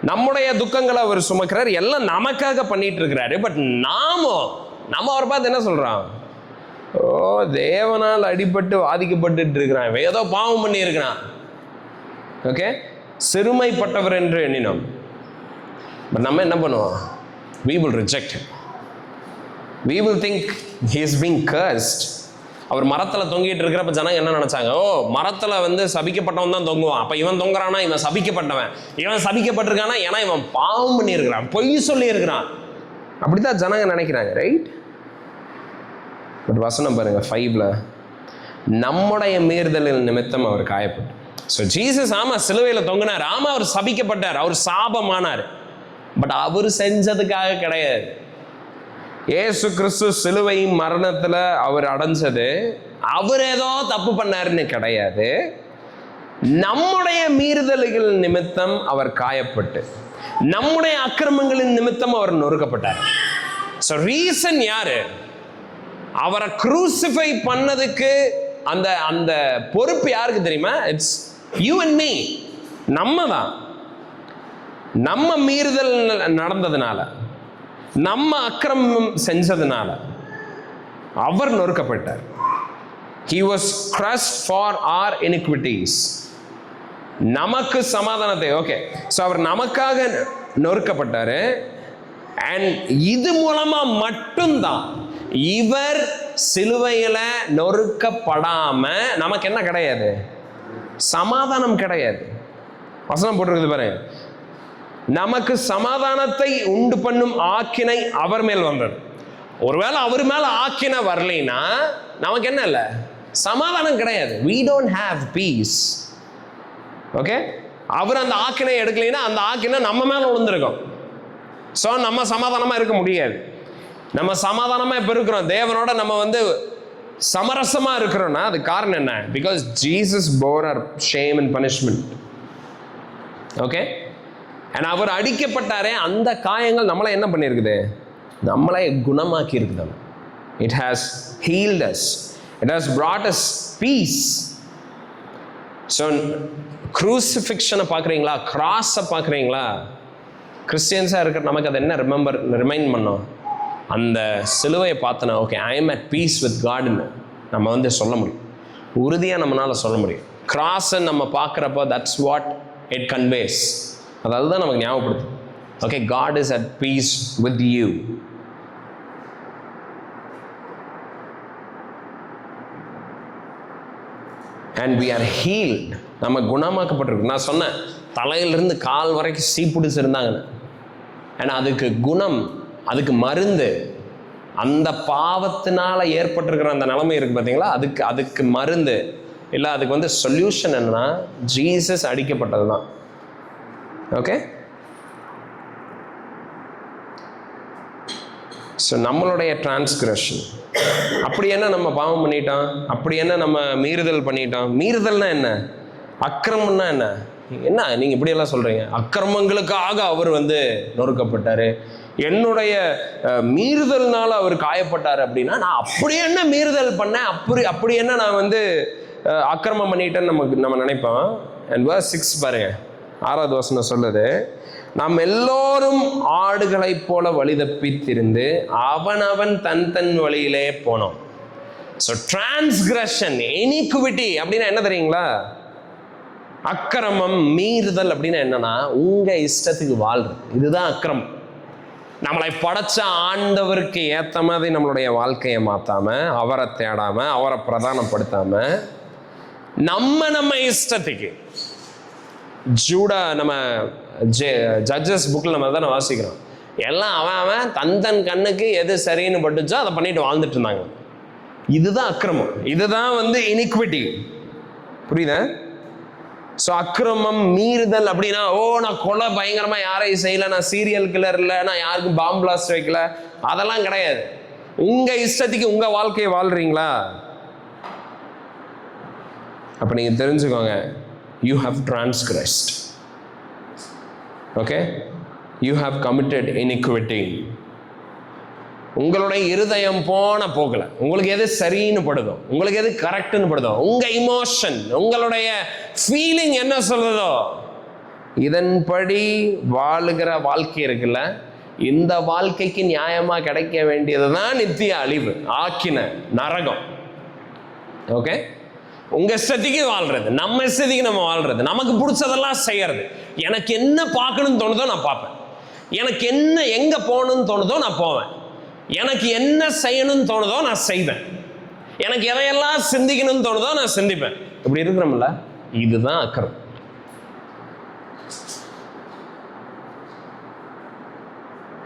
நம்முடைய துக்கங்களை அவர் சுமக்கிறாரு, எல்லாம் நமக்காக பண்ணிட்டு இருக்கிறாரு. பட் நம்ம அவரை பார்த்து என்ன சொல்றோம்? ஓ, தேவனால் அடிபட்டு வாதிக்கப்பட்டு இருக்கிறான், ஏதோ பாவம் பண்ணி இருக்கிறான். ஓகே, சிறுமைப்பட்டவர் என்று எண்ணினோம். பட் நம்ம என்ன பண்ணுவோம்? we will reject him. we will think he is being cursed. அவர் மரத்துல தொங்கிட்டு இருக்கிறப்ப ஜனங்க என்ன நினைச்சாங்க? ஓ, மரத்துல சபிக்கப்பட்டவன் தான் தொங்குவான், அப்ப இவன் தொங்குறானா இவன் சபிக்கப்பட்டவன், இவன் சபிக்கப்பட்டிருக்கானா ஏன்னா இவன் பாவம் பண்ணி இருக்கிறான், பொய் சொல்லி இருக்கிறான். அப்படித்தான் ஜனங்க நினைக்கிறாங்க, ரைட்? பட் வசனம் பாருங்க 5ல, நம்முடைய மீறுதலின் நிமித்தம் அவர் காயப்பட்டு. ஸோ ஜீசஸ் ஆமா சிலுவையில் தொங்கினார், ஆமா அவர் சபிக்கப்பட்டார், அவர் சாபமானார். பட் அவர் செஞ்சதுக்காக கிடையாது. இயேசு கிறிஸ்து சிலுவை மரணத்துல அவர் அடைஞ்சது அவர் ஏதோ தப்பு பண்ணாருன்னு கிடையாது. நம்முடைய மீறுதல்கள் நிமித்தம் அவர் காயப்பட்டு, நம்முடைய அக்கிரமங்களின் நிமித்தம் அவர் நொறுக்கப்பட்டார். ஸோ ரீசன் யாரு? அவரை குரூசிஃபை பண்ணதுக்கு அந்த அந்த பொறுப்பு யாருக்கு தெரியுமா? It's you and me. நம்ம தான். நம்ம மீறுதல் நடந்ததுனால, நம்ம அக்கிரமம் செஞ்சதுனால அவர் நொறுக்கப்பட்டார். He was crushed for our iniquities. நமக்கு சமாதானத்தை. ஓகே, ஸோ அவர் நமக்காக நொறுக்கப்பட்டாரு. அண்ட் இது மூலமா மட்டும்தான் இவர் சிலுவையில நொறுக்கப்படாம நமக்கு என்ன கிடையாது? சமாதானம் கிடையாது. வசனம் போட்டிருக்குது பாருங்க, நமக்கு சமாதானத்தை உண்டு பண்ணும் ஆக்கினை அவர் மேல் வந்தது. ஒருவேளை அவர் மேல ஆக்கினை வரலைன்னா நமக்கு என்ன இல்லை? சமாதானம் கிடையாது. we don't have peace. Okay, அவர் அந்த ஆக்கினை எடுக்கலைன்னா அந்த ஆக்கினை நம்ம மேல விழுந்திருக்கும். ஸோ நம்ம சமாதானமா இருக்க முடியாது. நம்ம சமாதானமா இப்ப இருக்கிறோம், தேவனோட நம்ம வந்து சமரசமா இருக்கிறோம்னா அது காரணம் என்ன? Because Jesus bore our shame and punishment. Okay, and அவர் அடிக்கப்பட்டாரே, அந்த காயங்கள் நம்மளை என்ன பண்ணியிருக்குது? நம்மளை குணமாக்கி இருக்குது. It has healed us. It has brought us peace. So crucifixion-ஐ பார்க்குறீங்களா? கிராஸை பார்க்குறீங்களா? கிறிஸ்டியன்ஸாக இருக்கிற நமக்கு அதை என்ன ரிமைண்ட் பண்ணோம்? அந்த சிலுவையை பார்த்தனா okay, I am at peace with காட்னு நம்ம வந்து சொல்ல முடியும், உறுதியாக நம்மளால் சொல்ல முடியும். கிராஸை நம்ம பார்க்குறப்போ தட்ஸ் வாட் இட் கன்வேஸ். அதுதான் நமக்கு ஞாபகப்படுத்தும். Okay, God is at peace with you. And we are healed. நம்ம குணமாக்கப்பட்டிருக்கு. நான் சொன்னேன், தலையிலிருந்து கால் வரைக்கும் சீப்பிடிச்சிருந்தாங்கன்னு. ஏன்னா அதுக்கு குணம், அதுக்கு மருந்து, அந்த பாவத்தினால ஏற்பட்டிருக்கிற அந்த நிலைமை இருக்கு பார்த்தீங்களா, அதுக்கு மருந்து இல்லை, அதுக்கு வந்து சொல்யூஷன் என்னன்னா ஜீசஸ் அடிக்கப்பட்டது தான். ஓகே, ஸோ நம்மளுடைய டிரான்ஸ்கிரஷன், அப்படி என்ன நம்ம பாவம் பண்ணிட்டோம், அப்படி என்ன நம்ம மீறுதல் பண்ணிட்டோம். மீறுதல்னா என்ன? அக்கிரமம்னா என்ன? என்ன நீங்கள் இப்படியெல்லாம் சொல்கிறீங்க? அக்கிரமங்களுக்காக அவர் வந்து நொறுக்கப்பட்டார், என்னுடைய மீறுதல்னால அவர் காயப்பட்டார் அப்படின்னா நான் அப்படி என்ன மீறுதல் பண்ணேன், அப்படி என்ன நான் வந்து அக்கிரமம் பண்ணிட்டேன்னு நம்ம நினைப்போம். அண்ட் verse 6 பாருங்க, 6வது வசனம் சொல்லுது, நாம் எல்லோரும் ஆடுகளைப் போல வழி தப்பித்திருந்து அவனவன் தன் வழியிலே போனோம். ஸோ டிரான்ஸ்கிரஷன், இனிக்விட்டி அப்படின்னா என்ன தெரியுங்களா? அக்கிரமம், மீறுதல் அப்படின்னா என்னன்னா உங்க இஷ்டத்துக்கு வாழ்றது. இதுதான் அக்கிரமம். நம்மளை படைச்ச ஆண்டவருக்கு ஏற்ற மாதிரி நம்மளுடைய வாழ்க்கையை மாத்தாம, அவரை தேடாம, அவரை பிரதானப்படுத்தாம, நம்ம இஷ்டத்துக்கு ஜூடா, நம்ம ஜட்ஜஸ் புக்கில் நம்ம தானே வாசிக்கிறோம், எல்லாம் அவன் தன் கண்ணுக்கு எது சரின்னு பட்டுச்சோ அதை பண்ணிட்டு வாழ்ந்துட்டு இருந்தாங்க. இதுதான் அக்கிரமம், இதுதான் வந்து இனிக்விட்டி. புரியுதா? ஸோ அக்கிரமம், மீறுதல் அப்படின்னா நான் கொலை பயங்கரமா யாரையும் செய்யல, நான் சீரியல் கில்லர் இல்லை, நான் யாருக்கும் பாம்பு பிளாஸ்ட் வைக்கல, அதெல்லாம் கிடையாது. உங்க இஷ்டத்துக்கு உங்க வாழ்க்கையை வாழ்றீங்களா? அப்ப நீங்க தெரிஞ்சுக்கோங்க, you have transgressed. Okay, you have committed iniquity. உங்களுடைய இருதயம் போன போகல, உங்களுக்கு எது சரின்னு படுதோ, உங்களுக்கு எது கரெக்ட்னு படுதோ, உங்க இமோஷன், உங்களுடைய ஃபீலிங் என்ன சொல்றதோ இதன்படி வாழுகிற வாழ்க்கை இருக்குல்ல, இந்த வாழ்க்கைக்கு நியாயமா கிடைக்க வேண்டியதுதான் நித்திய அழிவு, ஆக்கின நரகம். ஓகே, உங்க இஷ்டத்துக்கு வாழ்றது, நம்ம இஷ்டத்துக்கு நம்ம வாழ்றது, நமக்கு பிடிச்சதெல்லாம் செய்யறது. எனக்கு என்ன பார்க்கணும்னு தோணுதோ நான் பார்ப்பேன், எனக்கு என்ன எங்க போகணும்னு தோணுதோ நான் போவேன், எனக்கு என்ன செய்யணும்னு தோணுதோ நான் செய்வேன், எனக்கு எதையெல்லாம் சிந்திக்கணும்னு தோணுதோ நான் சிந்திப்பேன். இப்படி இருக்கிறோம்ல, இதுதான் அக்கிரமம்.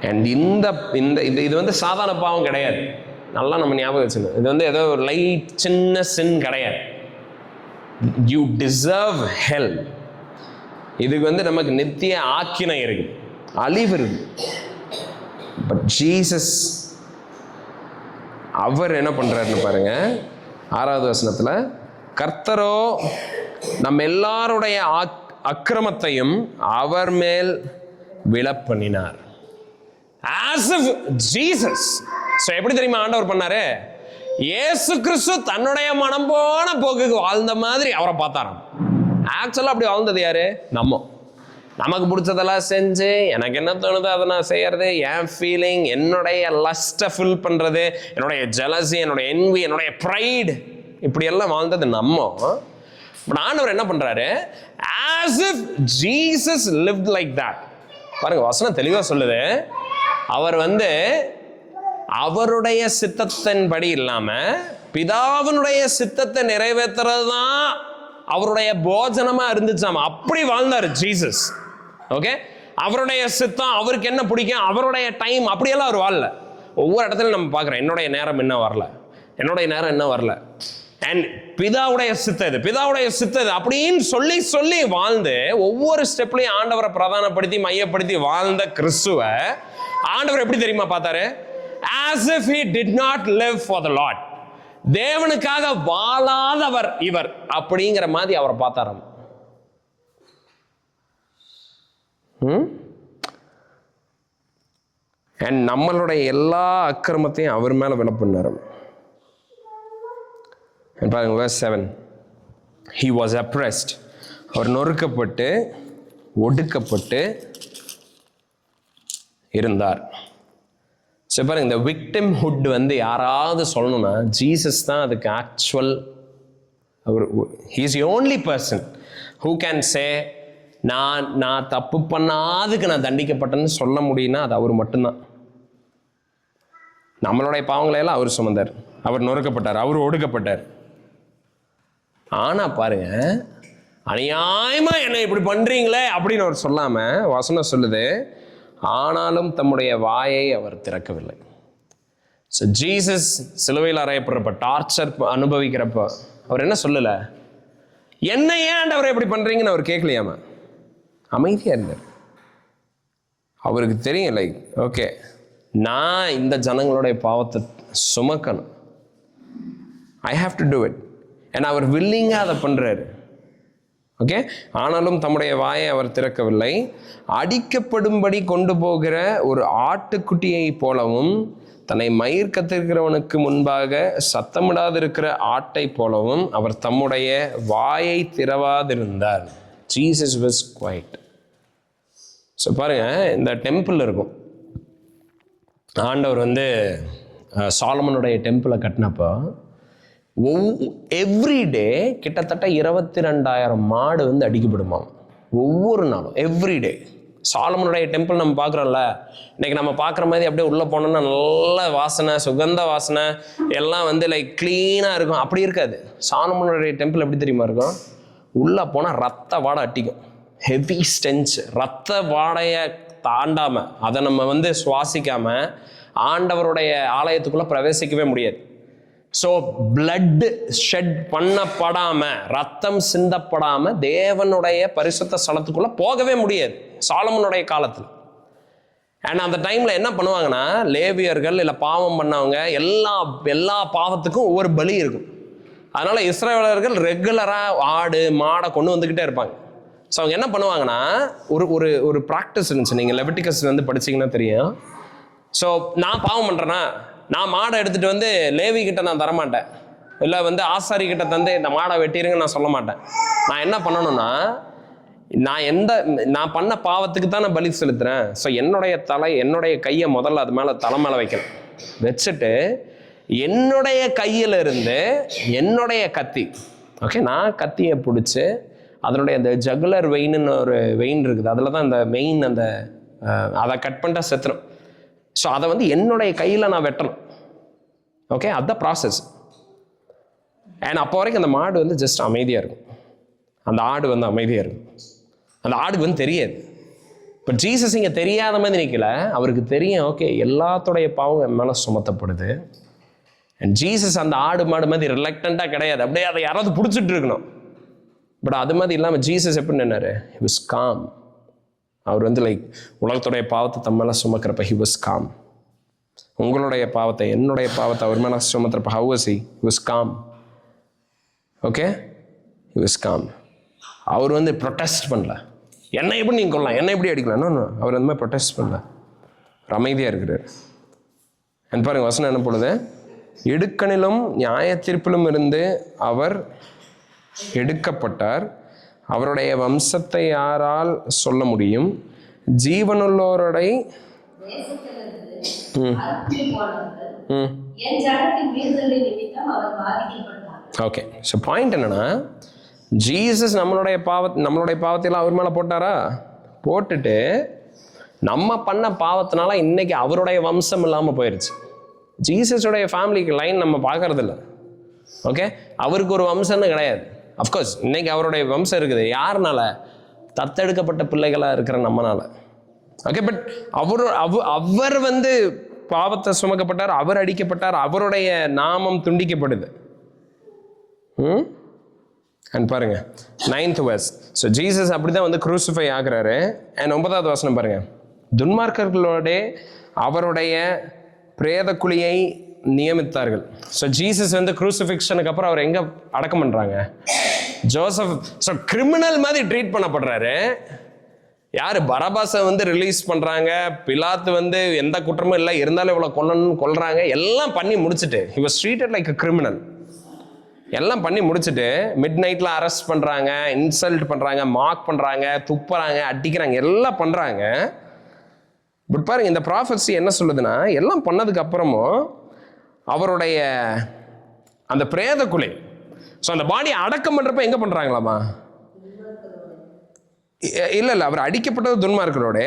அண்ட் இது வந்து சாதாரண பாவம் கிடையாது. நல்லா நம்ம ஞாபகம் வச்சுக்கணும், இது வந்து ஏதோ ஒரு லைட் சின்ன சின் கிடையாது. யூ டிசர்வ் ஹெல். இதுக்கு வந்து நமக்கு நித்திய ஆக்கினை இருக்கு, அழிவு இருக்கு. பட் ஜீசஸ் அவர் என்ன பண்றாருன்னு பாருங்க, 6வது வசனத்துல, கர்த்தரோ நம்ம எல்லாருடைய அக்கிரமத்தையும் அவர் மேல் விழப்பண்ணினார். As if Jesus. So எப்படி தெரியுமா ஆண்டவர் பண்ணாரு? இயேசு கிறிஸ்து தன்னுடைய மனம் போன போக்குக்கு வாழ்ந்த மாதிரி அவரை பார்த்தாராம். ஆக்சுவலா அப்படி வாழ்ந்தது யாரு? நமக்கு பிடிச்சதெல்லாம் செஞ்சு, எனக்கு என்ன தோணுதோ அதை நான் செய்யறது, என் ஃபீலிங், என்னுடைய லஸ்ட்டை ஃபில் பண்றது, என்னுடைய ஜெலசி, என்னுடைய என்வி, என்னுடைய ப்ரைடு, இப்படி எல்லாம் வாழ்ந்தது நம்ம. ஆண்டவர் என்ன பண்றாரு? As if Jesus lived like that. பாருங்க, வசனம் தெளிவா சொல்லுது, அவர் வந்து அவருடைய சித்தத்தின்படி இல்லாம பிதாவினுடைய சித்தத்தை நிறைவேற்றுறது தான் அவருடைய போஜனமா இருந்துச்சாமா. அப்படி வாழ்ந்தாரு ஜீசஸ். ஓகே, அவருடைய சித்தம், அவருக்கு என்ன பிடிக்கும், அவருடைய டைம், அப்படியெல்லாம் அவர் வாழல. ஒவ்வொரு இடத்துலையும் நம்ம பார்க்குறோம், என்னுடைய நேரம் என்ன வரல, என்னுடைய நேரம் என்ன வரல, அண்ட் பிதாவுடைய சித்தது, பிதாவுடைய சித்தது அப்படின்னு சொல்லி சொல்லி வாழ்ந்து ஒவ்வொரு ஸ்டெப்லையும் ஆண்டவரை பிரதானப்படுத்தி மையப்படுத்தி வாழ்ந்த கிறிஸ்துவ ஆண்டவர் எப்படி தெரியுமா பார்த்தாரு? as if he did not live for the Lord. தேவனுக்காக வாழாதவர் இவர் அப்படிங்கிற மாதிரி அவரை பார்த்தாராம். அண்ட் நம்மளுடைய எல்லா அக்கிரமத்தையும் அவர் மேல விழ பண்ணாரு. பாருங்க verse 7. he was oppressed. அவர் நொறுக்கப்பட்டு ஒடுக்கப்பட்டு இருந்தார். சரி பாருங்க, இந்த விக்டிம்ஹுட் வந்து யாராவது சொல்லணும்னா ஜீசஸ் தான் அதுக்கு ஆக்சுவல். அவர் he is the only person who can say நான் தப்பு பண்ணாதுக்கு நான் தண்டிக்கப்பட்டேன்னு சொல்ல முடியும்னா அது அவர் மட்டும்தான். நம்மளுடைய பாவங்களை எல்லாம் அவர் சுமந்தார், அவர் நொறுக்கப்பட்டார், அவர் ஒடுக்கப்பட்டார். ஆனா பாருங்க, அநியாயமா என்னை இப்படி பண்றீங்களே அப்படின்னு அவர் சொல்லாம வசனம் சொல்லுது, ஆனாலும் தம்முடைய வாயை அவர் திறக்கவில்லை. ஸோ ஜீசஸ் சிலுவையில் அறையப்படுறப்ப, டார்ச்சர் அனுபவிக்கிறப்ப அவர் என்ன சொல்லல, என்ன ஏன் அவரை எப்படி பண்றீங்கன்னு அவர் கேட்கலையாம, அமைதியா இருந்தார். அவருக்கு தெரியும், லைக் ஓகே நான் இந்த ஜனங்களுடைய பாவத்தை சுமக்கணும், I have to do it. ஏன்னா அவர் வில்லிங்காக அதை பண்றாரு. ஓகே, ஆனாலும் தம்முடைய வாயை அவர் திறக்கவில்லை. அடிக்கப்படும்படி கொண்டு போகிற ஒரு ஆட்டுக்குட்டியை போலவும், தன்னை மயிர் கத்திருக்கிறவனுக்கு முன்பாக சத்தமிடாதிருக்கிற ஆட்டை போலவும் அவர் தம்முடைய வாயை திறவாதிருந்தார். Jesus was quiet. ஸோ பாருங்க, இந்த டெம்பிள் இருக்கும், ஆண்டவர் வந்து சாலமனுடைய டெம்பிளை கட்டினப்போ எவ்ரிடே கிட்டத்தட்ட 22,000 மாடு வந்து அடிக்கப்படுமா ஒவ்வொரு நாளும், எவ்ரிடே. சாலமனுடைய டெம்பிள் நம்ம பார்க்குறோம்ல, இன்னைக்கு நம்ம பார்க்குற மாதிரி அப்படியே உள்ளே போனோம்னா நல்ல வாசனை, சுகந்த வாசனை எல்லாம் வந்து லைக் க்ளீனாக இருக்கும். அப்படி இருக்காது. சாலமனுடைய டெம்பிள் எப்படி தெரியுமா இருக்கும்? உள்ளே போனால் ரத்த வாடை அட்டிக்கும், ஹெவி ஸ்டென்ச். ரத்த வாடையை தாண்டாமல், அதை நம்ம வந்து சுவாசிக்காமல் ஆண்டவருடைய ஆலயத்துக்குள்ளே பிரவேசிக்கவே முடியாது. ஸோ பிளட் ஷெட் பண்ணப்படாம, ரத்தம் சிந்தப்படாம தேவனுடைய பரிசுத்த ஸ்தலத்துக்குள்ள போகவே முடியாது சாலமனுடைய காலத்தில். அண்ட் அந்த டைம்ல என்ன பண்ணுவாங்கன்னா, லேவியர்கள் இல்லை பாவம் பண்ணவங்க எல்லா பாவத்துக்கும் ஒவ்வொரு பலி இருக்கும். அதனால இஸ்ரவேலர்கள் ரெகுலரா ஆடு மாடை கொண்டு வந்துகிட்டே இருப்பாங்க. ஸோ அவங்க என்ன பண்ணுவாங்கன்னா, ஒரு ப்ராக்டிஸ் இருந்துச்சு, நீங்க லெவிட்டிகஸ் வந்து படிச்சீங்கன்னா தெரியும். ஸோ நான் பாவம் பண்றேன்னா, நான் மாடை எடுத்துட்டு வந்து லேவி கிட்ட நான் தரமாட்டேன், இல்லை வந்து ஆசாரி கிட்ட தந்து இந்த மாடை வெட்டிருங்க நான் சொல்ல மாட்டேன். நான் என்ன பண்ணணும்னா, நான் பண்ண பாவத்துக்கு தான் நான் பலி செலுத்துறேன். ஸோ என்னுடைய கையை முதல்ல அது மேலே தலை மேலே வைக்கணும். வச்சுட்டு என்னுடைய கையில இருந்து என்னுடைய கத்தி, ஓகே, நான் கத்தியை பிடிச்சி அதனுடைய அந்த ஜகுலர் வெயின்னு ஒரு வெயின் இருக்குது, அதில் தான் அந்த மெயின் அந்த அதை கட் பண்ணிட்டா செத்துரும். ஸோ அதை வந்து என்னுடைய கையில் நான் வெட்டணும். ஓகே, அதுதான் ப்ராசஸ். அண்ட் அப்போ வரைக்கும் அந்த மாடு வந்து ஜஸ்ட் அமைதியாக இருக்கும், அந்த ஆடு வந்து அமைதியாக இருக்கும். அந்த ஆடுக்கு வந்து தெரியாது. இப்போ ஜீசஸ் இங்கே தெரியாத மாதிரி நிற்கல, அவருக்கு தெரியும், ஓகே எல்லாத்துடைய பாவம் என் மேலே சுமத்தப்படுது. அண்ட் ஜீசஸ் அந்த ஆடு மாடு மாதிரி ரிலக்டண்ட்டாக கிடையாது, அப்படியே அதை யாராவது பிடிச்சிட்டு இருக்கணும். பட் அது மாதிரி இல்லாமல் ஜீசஸ் எப்படி நின்னாரு? He was calm. அவர் வந்து லைக் உலகத்துடைய பாவத்தை தம் மேலே சுமக்கிறப்ப ஹி வாஸ் காம். உங்களுடைய பாவத்தை என்னுடைய பாவத்தை அவர் மேலே சுமத்துறப்ப how was he? He was calm. Okay, he was calm. அவர் வந்து ப்ரொட்டஸ்ட் பண்ணல, என்னை எப்படி நீங்கள் கொள்ளலாம், என்னை எப்படி அடிக்கலாம், அவர் அந்த மாதிரி ப்ரொட்டஸ்ட் பண்ணல, அமைதியாக இருக்கிறார். என் பாருங்க வசனம் என்ன போடுது, இடுக்கணிலும் நியாய தீர்ப்பிலும் இருந்து அவர் எடுக்கப்பட்டார், அவருடைய வம்சத்தை யாரால் சொல்ல முடியும், ஜீவனுள்ளோருடைய ஓகே. ஸோ பாயிண்ட் என்னன்னா, ஜீசஸ் நம்மளுடைய பாவத்தையெல்லாம் அவர் மேலே போட்டாரா? போட்டுட்டு நம்ம பண்ண பாவத்தினால இன்னைக்கு அவருடைய வம்சம் இல்லாமல் போயிடுச்சு. ஜீசஸுடைய ஃபேமிலிக்கு லைன் நம்ம பார்க்கறது இல்லை. ஓகே, அவருக்கு ஒரு வம்சம்னு கிடையாது. அஃப்கோர்ஸ் இன்னைக்கு அவருடைய வம்சம் இருக்குது. யாருனால? தத்தெடுக்கப்பட்ட பிள்ளைகளாக இருக்கிற நம்மனால. ஓகே, பட் அவர் வந்து பாவத்தை சுமக்கப்பட்டார், அவர் அடிக்கப்பட்டார், அவருடைய நாமம் துண்டிக்கப்படுது. அண்ட் பாருங்க 9th verse. ஸோ ஜீசஸ் அப்படிதான் வந்து குரூசிஃபை ஆகுறாரு. அண்ட் 9வது வசனம் பாருங்க. துன்மார்க்கர்களோட அவருடைய பிரேத குழியை நியமித்தார்கள். ஸோ ஜீசஸ் வந்து குரூசிஃபிக்ஷனுக்கு அப்புறம் அவர் எங்க அடக்கம் பண்றாங்க? ஜோசப். ஸோ கிரிமினல் மாதிரி ட்ரீட் பண்ணப்படுறாரு. யாரு? பரபாசை வந்து ரிலீஸ் பண்றாங்க. பிலாத்து வந்து எந்த குற்றமும் இல்லை, இருந்தாலும் இவ்வளவு கொல்றாங்க. எல்லாம் பண்ணி முடிச்சுட்டு he was treated like a criminal. எல்லாம் பண்ணி முடிச்சுட்டு மிட் நைட்ல அரெஸ்ட் பண்றாங்க, இன்சல்ட் பண்றாங்க, மார்க் பண்றாங்க, துப்புறாங்க, அடிக்கிறாங்க, எல்லாம் பண்றாங்க. பட் பாருங்க, இந்த ப்ராஃபஸி என்ன சொல்லுதுன்னா, எல்லாம் பண்ணதுக்கு அப்புறமும் அவருடைய அந்த பிரேத குலை, ஸோ அந்த பாடி அடக்கம் பண்றப்ப எங்க பண்றாங்களாமா? இல்ல அவர் அடிக்கப்பட்டது துன்மார்க்கரோட,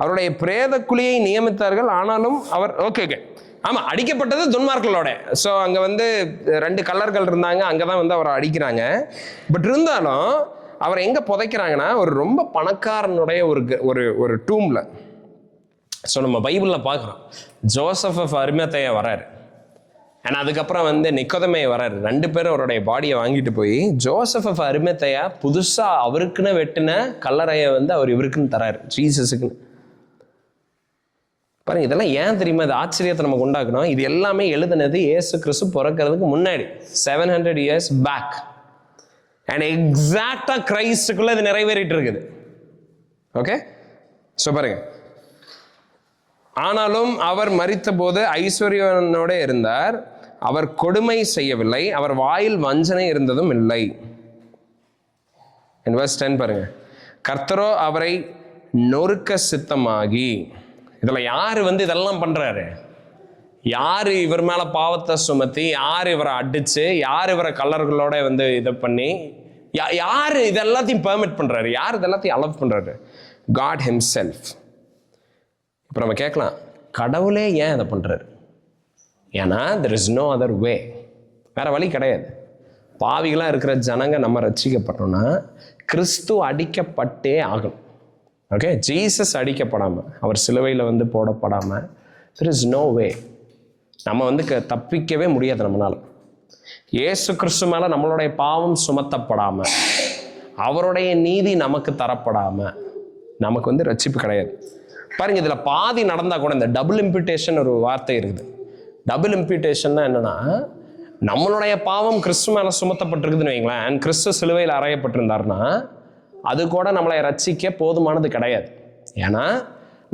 அவருடைய பிரேத குழியை நியமித்தார்கள். ஆனாலும் அவர் ஓகே ஆமா, அடிக்கப்பட்டது துன்மார்க்கரோட. ஸோ அங்க வந்து 2 கல்லர்கள் இருந்தாங்க, அங்கதான் வந்து அவரை அடிக்கிறாங்க. பட் இருந்தாலும் அவரை எங்க புதைக்கிறாங்கன்னா, ஒரு ரொம்ப பணக்காரனுடைய ஒரு டூம்ல. ஸோ நம்ம பைபிள்ல பார்க்குறோம், ஜோசப் ஆஃப் அரிமத்தேயா வராரு, ஏன்னா அதுக்கப்புறம் வந்து நிக்கோதேமே வராரு. 2 பேரும் அவருடைய பாடியை வாங்கிட்டு போய் ஜோசப் ஆஃப் அரிமத்தேயா புதுசா அவருக்குன்னு வெட்டின கல்லறையை வந்து அவர் இவருக்குன்னு தராரு, ஜீசஸுக்குன்னு. பாருங்க, இதெல்லாம் ஏன் தெரியுமா? இது ஆச்சரியத்தை நமக்கு உண்டாக்கணும். இது எல்லாமே எழுதுனது இயேசு கிறிஸ்து பிறக்கிறதுக்கு முன்னாடி 700 years பேக். அண்ட் எக்ஸாக்டா கிரைஸ்டுக்குள்ள இது நிறைவேறிட்டு இருக்குது. ஓகே, ஸோ பாருங்க, ஆனாலும் அவர் மரித்த போது ஐஸ்வர்யனோட இருந்தார், அவர் கொடுமை செய்யவில்லை, அவர் வாயில் வஞ்சனை இருந்ததும் இல்லை. verse 10 பாருங்க. கர்த்தரோ அவரை நொறுக்க சித்தமாகி. இதுல யாரு வந்து இதெல்லாம் பண்றாரு? யாரு இவர் மேல பாவத்தை சுமத்தி, யாரு இவரை அடிச்சு, யாரு இவரை கல்லர்களோட வந்து இதை பண்ணி, யாரு இதெல்லாத்தையும் பெர்மிட் பண்றாரு? யார் இதெல்லாத்தையும் அலோவ் பண்றாரு? God himself. இப்போ நம்ம கேட்கலாம், கடவுளே ஏன் அதை பண்றாரு? ஏன்னா there is no other way, வேற வழி கிடையாது. பாவிகளாக இருக்கிற ஜனங்க நம்ம ரட்சிக்கப்பட்டோம்னா கிறிஸ்து அடிக்கப்பட்டே ஆகணும். ஓகே, ஜீசஸ் அடிக்கப்படாமல், அவர் சிலுவையில் வந்து போடப்படாமல் there is no way நம்ம வந்து தப்பிக்கவே முடியாது நம்மளால. இயேசு கிறிஸ்து மேலே நம்மளுடைய பாவம் சுமத்தப்படாமல், அவருடைய நீதி நமக்கு தரப்படாமல் நமக்கு வந்து ரட்சிப்பு கிடையாது. பாருங்க, இதுல பாதி நடந்தா கூட, இந்த டபுள் இம்ப்யூட்டேஷன் ஒரு வார்த்தை இருக்குது. டபுள் இம்ப்யூட்டேஷன்னா என்னன்னா, நம்மளுடைய பாவம் கிறிஸ்து மேல சுமத்தப்பட்டிருக்குதுன்னு வைங்களேன், அண்ட் கிறிஸ்து சிலுவையில் அறையப்பட்டிருந்தாருன்னா அது கூட நம்மளை ரட்சிக்க போதுமானது கிடையாது. ஏன்னா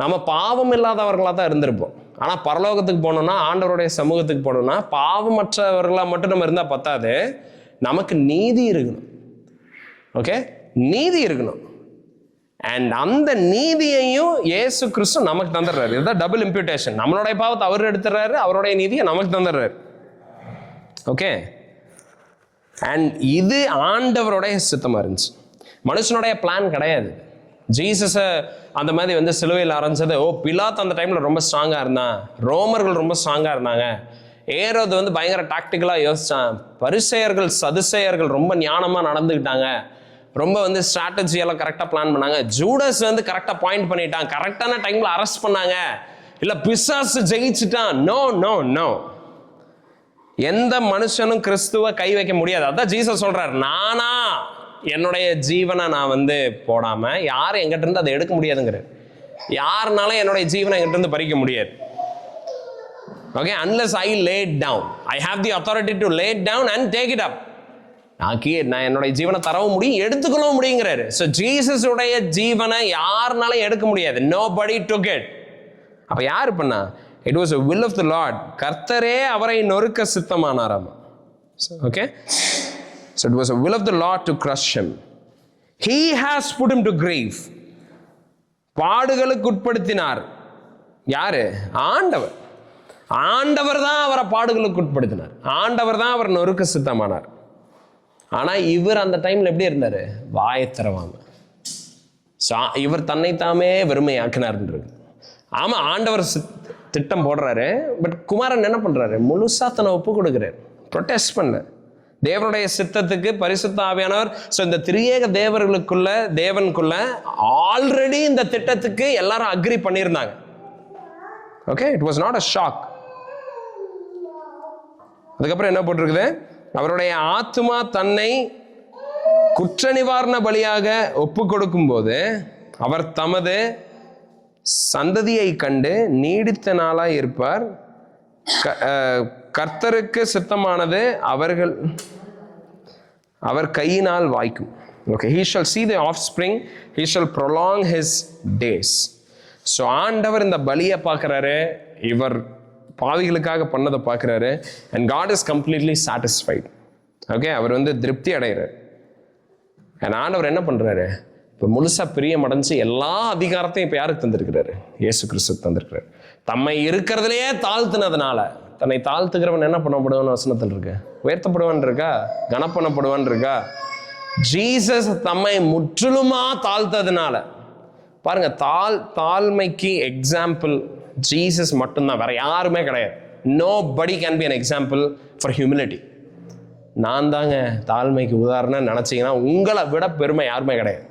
நம்ம பாவம் இல்லாதவர்களாக தான் இருந்திருப்போம். ஆனால் பரலோகத்துக்கு போனோம்னா, ஆண்டவருடைய சமூகத்துக்கு போனோம்னா, பாவமற்றவர்களாக மட்டும் நம்ம இருந்தால் பத்தாது, நமக்கு நீதி இருக்கணும். ஓகே, நீதி இருக்கணும். அண்ட் அந்த நீதியையும் இயேசு கிறிஸ்து நமக்கு தந்துடுறாரு. இதுதான் டபுள் இம்ப்யூட்டேஷன். நம்மளுடைய பாவத்தை அவர் எடுத்துறாரு, அவருடைய நீதியை நமக்கு தந்துடுறாரு. ஓகே, அண்ட் இது ஆண்டவருடைய சித்தமா இருந்துச்சு, மனுஷனுடைய பிளான் கிடையாது. ஜீசஸை அந்த மாதிரி வந்து சிலுவையில் அரைஞ்சது, பிலாத் அந்த டைம்ல ரொம்ப ஸ்ட்ராங்கா இருந்தான், ரோமர்கள் ரொம்ப ஸ்ட்ராங்கா இருந்தாங்க, ஏரோது வந்து பயங்கர டாக்டிக்கலா யோசிச்சான், பரிசேயர்கள் சதுசேயர்கள் ரொம்ப ஞானமா நடந்துக்கிட்டாங்க, ரொம்ப வந்து ஸ்ட்ராட்டஜி எல்லாம் கரெக்டாக பிளான் பண்ணாங்க, ஜூடஸ் வந்து கரெக்டாக பாயிண்ட் பண்ணிட்டான், கரெக்டான டைம்ல அரெஸ்ட் பண்ணாங்க, இல்லை பிசாசு ஜெயிச்சுட்டான். நோ நோ நோ, எந்த மனுஷனும் கிறிஸ்துவ கை வைக்க முடியாது. அதான் ஜீசஸ் சொல்றாரு, நானா என்னுடைய ஜீவனை நான் வந்து போடாம யாரும் எங்கிட்ட இருந்து அதை எடுக்க முடியாதுங்கிற. யாருனாலும் என்னுடைய ஜீவனை எங்கிட்ட இருந்து பறிக்க முடியாது. Okay, unless I lay it down, I have the authority to lay it down and take it up. நான் என்னுடைய ஜீவனை தரவும் முடியும், எடுத்துக்கொள்ளவும் முடியுங்கிறாரு. ஸோ ஜீசஸுடைய ஜீவனை யாருனாலும் எடுக்க முடியாது. nobody took it. அப்ப யாரு பண்ணா? It was a will of the Lord. கர்த்தரே அவரை நொறுக்க சித்தமானாராம். Okay, so it was a will of the Lord to crush him. He has put him to grief. பாடுகளுக்கு உட்படுத்தினார். யாரு? ஆண்டவர். ஆண்டவர் தான் அவரை பாடுகளுக்கு உட்படுத்தினார். ஆண்டவர் தான் அவர் நொறுக்க சித்தமானார். ஆனா இவர் அந்த டைம்ல எப்படி இருந்தாரு? வாயை திறவாம இவர் தன்னைத்தாமே வெறுமையாக்கினார்ன்றது. ஆமா, ஆண்டவர் திட்டம் போடுறாரு. பட் குமாரன் என்ன பண்றாரு? முழுசா தன்னை ஒப்பு கொடுக்கிறார், ப்ரொடெஸ்ட் பண்ண. தேவனுடைய சித்தத்துக்கு பரிசுத்த ஆவியானவர். ஸோ இந்த திரியேக தேவனுக்குள்ள ஆல்ரெடி இந்த திட்டத்துக்கு எல்லாரும் அக்ரி பண்ணியிருந்தாங்க. Okay, it was not a shock. அதுக்கப்புறம் என்ன போட்டிருக்குது? அவருடைய ஆத்துமா தன்னை குற்ற நிவாரண பலியாக ஒப்பு கொடுக்கும் போது அவர் தமது சந்ததியை கண்டு நீடித்த நாளாய் இருப்பார். கர்த்தருக்கு சித்தமானது அவர் கையினால் வாய்க்கும். Okay, he shall see the offspring, he shall prolong his days. So ஆண்டவர் இந்த பலியை பார்க்குறாரு, இவர் பாவிகளுக்காக பண்ணதை பார்க்குறாரு. And God is completely satisfied. Okay, அவர் திருப்தி அடைகிறார். அண்ட் ஆண்டவர் என்ன பண்ணுறாரு? இப்போ முழுசாக பிரியமடைஞ்சு எல்லா அதிகாரத்தையும் இப்போ யாருக்கு தந்திருக்கிறாரு? இயேசு கிறிஸ்து தந்திருக்கிறார். தம்மை இருக்கிறதுலையே தாழ்த்தினதுனால, தன்னை தாழ்த்துக்கிறவன் என்ன பண்ணப்படுவான்னு வசனத்தில் இருக்கு? உயர்த்தப்படுவான் இருக்கா? கனப்பண்ணப்படுவான் இருக்கா? ஜீசஸ் தம்மை முற்றிலுமா தாழ்த்ததுனால பாருங்க, தாழ்மைக்கு எக்ஸாம்பிள் ஜீசஸ் மட்டும்தான், வேற யாருமே கிடையாது. Nobody can be an example for humility. நான் தாங்க தாழ்மைக்கு உதாரணம் நினைச்சீங்கன்னா உங்களை விட பெருமை யாருமே கிடையாது.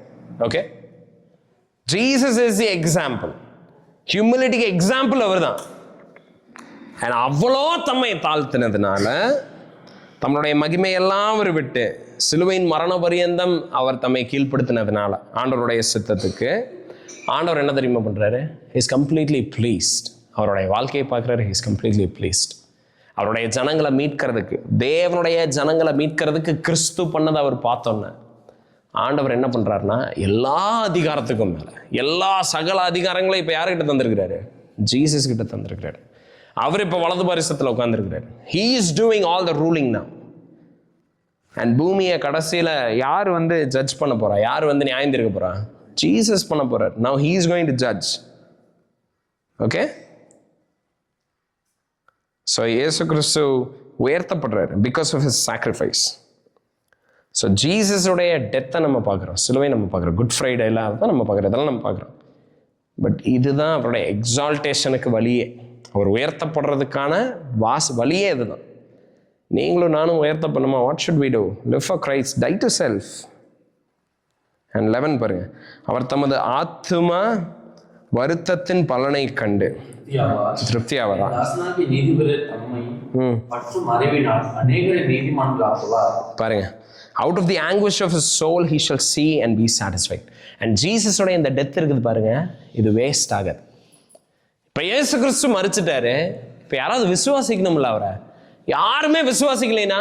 Okay, Jesus is the example. ஹியூமிலிட்டிக்கு எக்ஸாம்பிள் அவர் தான். அவ்வளோ தம்மை தாழ்த்தினதுனால தம்முடைய மகிமையெல்லாம் அவர் விட்டு சிலுவையின் மரண பரியந்தம் அவர் தம்மை கீழ்ப்படுத்தினதுனால ஆண்டவருடைய சித்தத்துக்கு ஆண்டவர் என்ன தெரியுமா பண்றாரு? Is completely pleased. அவருடைய வாழ்க்கையை பார்க்குறாரு, இஸ் கம்ப்ளீட்லி ப்ளீஸ்ட். அவருடைய ஜனங்களை மீட்கிறதுக்கு, தேவனுடைய ஜனங்களை மீட்கிறதுக்கு கிறிஸ்து பண்ணதை அவர் பார்த்தோன்னே ஆண்டவர் என்ன பண்றாருன்னா எல்லா அதிகாரத்துக்கும் மேல எல்லா சகல அதிகாரங்களையும் இப்போ யார்கிட்ட தந்திருக்கிறாரு? ஜீசஸ் கிட்ட தந்திருக்கிறாரு. அவர் இப்போ வலது பாரிசத்தில் உட்கார்ந்துருக்கிறாரு. He is doing all the ruling now. And பூமியை கடைசியில் யார் ஜட்ஜ் பண்ண போறா? யார் நியாயம் தீர்க்க போறா? ஜீசஸ் பண்ண போறார். Now he is going to judge. Okay, so Yesu Kristu உயர்த்தப்படுறாரு because of his sacrifice. So ஜீசஸுடைய டெத்தை நம்ம பார்க்குறோம், சிலுவை நம்ம பார்க்குறோம், குட் ஃப்ரைடேல தான் நம்ம பார்க்குறோம், இதெல்லாம் நம்ம பார்க்குறோம். பட் இதுதான் அவருடைய எக்ஸால்டேஷனுக்கு வழியே, அவர் உயர்த்தப்படுறதுக்கான வழியே இதுதான். நீங்களும் நானும் உயர்த்தப்படணுமா? What should we do? Live for Christ, die to self. And 11 பாருங்க, அவர் தமது ஆத்துமா வருத்தத்தின் பலனை கண்டு திருப்தி ஆவாரா? பாருங்க, out of the anguish of his soul he shall see and be satisfied. and Jesus உடைய இந்த டெத் இருக்குது பாருங்க, இது வேஸ்ட் ஆகாது. இப்ப இயேசு கிறிஸ்து மரிச்சிட்டாரு, இப்ப யாராவது விசுவாசிக்கணும்ல அவரை? யாருமே விசுவாசிக்கலைனா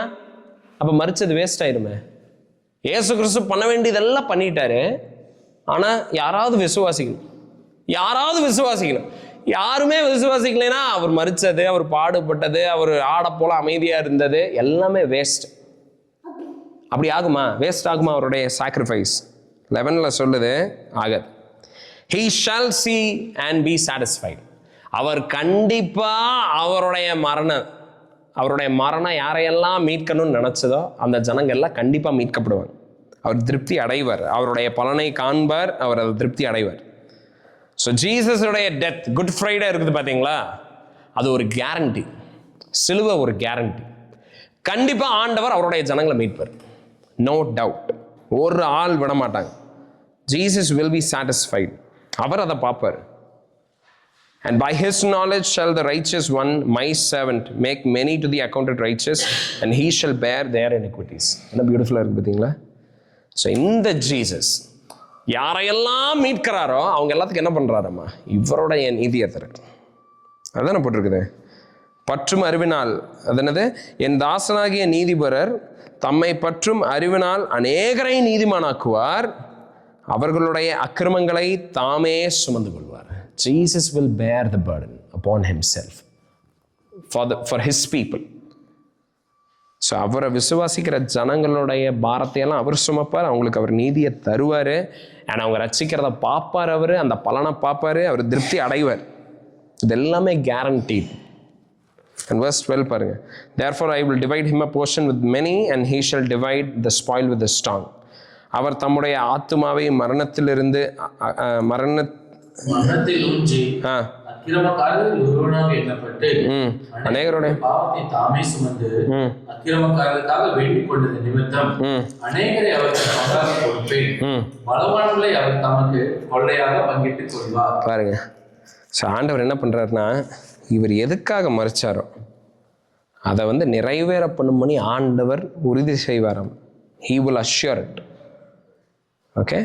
அப்ப மரிச்சது வேஸ்ட் ஆயிருமே. இயேசு கிறிஸ்து பண்ண வேண்டியதெல்லாம் பண்ணிட்டாரு, ஆனா யாராவது விசுவாசிக்கணும், யாருமே விசுவாசிக்கலைன்னா அவர் மரிச்சது, அவர் பாடுபட்டது, அவர் ஆட போல அமைதியா இருந்தது எல்லாமே வேஸ்ட். அப்படி ஆகுமா? வேஸ்ட் ஆகுமா அவருடைய சாக்ரிஃபைஸ்? 11ல சொல்லுது, ஆகாது. He shall see and be satisfied. அவர் கண்டிப்பா அவருடைய மரணம் யாரையெல்லாம் மீட்கணும்னு நினைச்சதோ அந்த ஜனங்க எல்லாம் கண்டிப்பா மீட்கப்படுவாங்க. அவர் திருப்தி அடைவார், அவருடைய பலனை காண்பார், அவர் அதை திருப்தி அடைவார். ஸோ ஜீசஸுடைய டெத், குட் ஃப்ரைடே இருக்குது பார்த்தீங்களா, அது ஒரு கேரண்டி. சிலுவை ஒரு கேரண்டி. கண்டிப்பா ஆண்டவர் அவருடைய ஜனங்களை மீட்பார், நோ டவுட். ஒரு ஆள் விட மாட்டாங்க. Jesus will be satisfied. அவர் அதை பார்ப்பார். And by his knowledge shall the righteous one, my servant, make many to be accounted righteous, and he shall bear their iniquities. என்ன பியூட்டிஃபுல்லா இருக்கு பார்த்தீங்களா? ஸோ இந்த ஜீசஸ் யாரையெல்லாம் மீட்கிறாரோ அவங்க எல்லாத்துக்கும் என்ன பண்றாரம்மா? இவருடைய நீதியை தர. அதுதானே போட்டிருக்குது. பற்றும் அறிவினால், அது என்னது? என் தாசனாகிய நீதிபரர் தம்மை பற்றும் அறிவினால் அநேகரை நீதிமானாக்குவார், அவர்களுடைய அக்கிரமங்களை தாமே சுமந்து கொள்வார். Jesus will bear the burden upon himself for his people. So அவரை விசுவாசிக்கிற ஜனங்களுடைய பாரத்தையெல்லாம் அவர் சுமப்பார், அவங்களுக்கு அவர் நீதியை தருவார். அண்ட் அவங்க ரட்சிக்கிறத பார்ப்பார், அவர் அந்த பலனை பார்ப்பார், அவர் திருப்தி அடைவார். இது எல்லாமே கேரண்டீட். And verse 12 பாருங்க, therefore I will divide him a portion with many and he shall divide the spoil with the strong. அவர் தம்முடைய ஆத்துமாவை மரணத்திலிருந்து அக்கிரமக்காரரில் ஒருவனாக எண்ணப்பட்டு அநேகருடைய பாவத்தை தாமே சுமந்து அக்கிரமக்காரர்களுக்காக வேண்டிக் கொண்டது நிமித்தம் அநேகரை அவருக்கு பங்காக கொடுப்பேன், பலவான்களை அவர் தமக்கு கொள்ளையாக பங்கிட்டுக் கொள்வார். பாருங்க, ஆண்டவர் என்ன பண்றாருன்னா, இவர் எதுக்காக மறிச்சாரோ அதை வந்து நிறைவேற பண்ணும்படி ஆண்டவர் உறுதி செய்வாராம். He will assure it. Okay?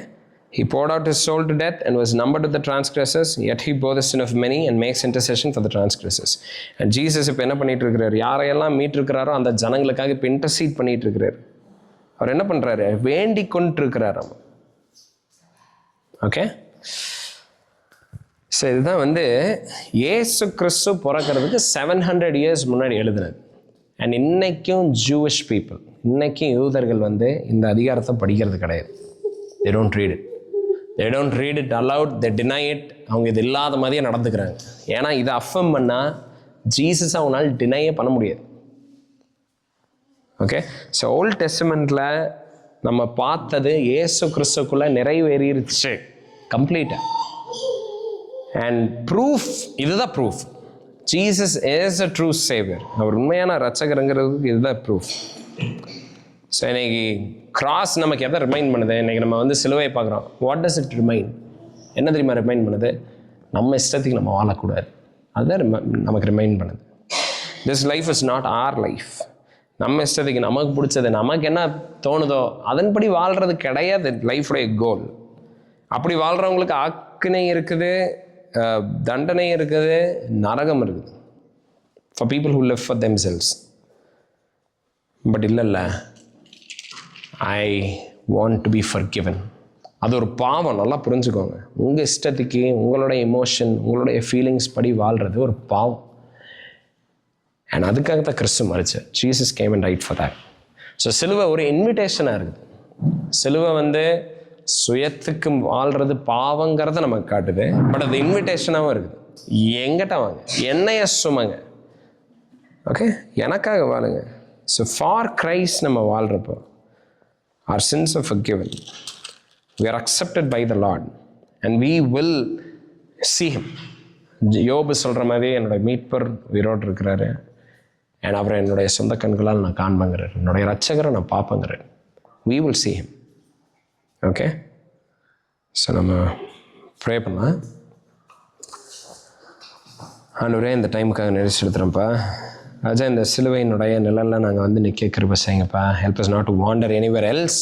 He poured out his soul to death and was numbered with the transgressors, yet he bore the sin of many and makes intercession for the transgressors. And Jesus இப்போ என்ன பண்ணிட்டு இருக்கிறார்? யாரையெல்லாம் மீட்டிருக்கிறாரோ அந்த ஜனங்களுக்காக இப்போ intercede பண்ணிட்டு இருக்கிறார். அவர் என்ன பண்றாரு? வேண்டிக் கொண்டு இருக்கிறாராம். ஓகே, ஸோ இதுதான் வந்து இயேசு கிறிஸ்து பிறக்கிறதுக்கு 700 years முன்னாடி எழுதினது. அண்ட் இன்னைக்கும் ஜூவிஷ் பீப்புள், இன்னைக்கும் யூதர்கள் வந்து இந்த அதிகாரத்தை படிக்கிறது கிடையாது. they don't read it. they don't read it aloud, they deny it. அவங்க இது இல்லாத மாதிரியே நடந்துக்கிறாங்க. ஏன்னா இதை அஃபர்ம் பண்ணால் ஜீசஸ் அவனால் டினையே பண்ண முடியாது. ஓகே, ஸோ ஓல்ட் டெஸ்டமெண்ட்டில் நம்ம பார்த்தது இயேசு கிறிஸ்துக்குள்ளே நிறைவேறிடுச்சு கம்ப்ளீட்டாக. அண்ட் ப்ரூஃப், இதுதான் proof. Jesus is a true saviour. அவர் உண்மையான ரட்சகருங்கிறதுக்கு இதுதான் ப்ரூஃப். ஸோ இன்னைக்கு கிராஸ் நமக்கு எதை ரிமைண்ட் பண்ணுது? இன்றைக்கி நம்ம வந்து சிலுவையை பார்க்குறோம். What does it remind? என்ன தெரியுமா ரிமைண்ட் பண்ணுது? நம்ம இஷ்டத்துக்கு நம்ம வாழக்கூடாது. அதுதான் நமக்கு ரிமைண்ட் பண்ணுது. This life is not R life. நம்ம இஷ்டத்துக்கு நமக்கு பிடிச்சது, நமக்கு என்ன தோணுதோ அதன்படி வாழ்கிறது கிடையாது லைஃபுடைய கோல். அப்படி வாழ்கிறவங்களுக்கு ஆக்கினை இருக்குது, தண்டனை இருக்குது, நரகம் இருக்குது. For people who live for themselves. But இல்லைல்ல, I want to be forgiven. அது ஒரு பாவம், நல்லா புரிஞ்சுக்கோங்க. உங்கள் இஷ்டத்துக்கு, உங்களுடைய எமோஷன், உங்களுடைய ஃபீலிங்ஸ் படி வாழ்கிறது ஒரு பாவம். அண்ட் அதுக்காக தான் கிறிஸ்து மரிச்சார். Jesus came and died for that. So சிலுவை ஒரு இன்விடேஷனாக இருக்குது. சிலுவை வந்து சுயத்துக்கு வாழ்கிறது பாவங்கிறத நமக்கு காட்டுது. பட் அது இன்விடேஷனாகவும் இருக்குது. எங்கிட்ட வாங்க, என்னைய சுமங்க, ஓகே, எனக்காக வாழுங்க. ஸோ ஃபார் கிரைஸ்ட் நம்ம வாழ்கிறப்போ our sins are forgiven. We are accepted by the Lord and we will see him. யோபு சொல்கிற மாதிரி என்னுடைய மீட்பர் உயிரோடு இருக்கிறாரு, அண்ட் அவரை என்னுடைய சொந்த கண்களால் நான் காண்பங்கிறார், என்னுடைய ரட்சகரை நான் பார்ப்பங்கிறேன். we will see him. Okay, so நம்ம ப்ரே பண்ணலாம். ஆண்டவரே, இந்த டைமுக்காக நெரிச்சு எடுத்துகிறோம்ப்பா. ராஜா, இந்த சிலுவையினுடைய நிழலில் நாங்கள் வந்து நிற்க கிருபை செய்யுங்கப்பா. Help us not to van der anywhere else.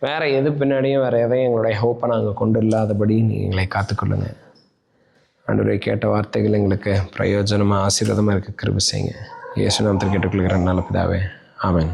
வேறு எது பின்னாடியும் வேறு எதையும் எங்களுடைய ஹோப்பை நாங்கள் கொண்டு இல்லாதபடி நீங்கள் எங்களை காத்துக்கொள்ளுங்க. ஆண்டவரே, கேட்ட வார்த்தைகள் எங்களுக்கு பிரயோஜனமாக ஆசீர்வாதமாக இருக்க கிருபை செய்யுங்க. இயேசு நாமத்தில் கேட்டுக்கொள்கிறேன் நல்ல பிதாவே, ஆமென்.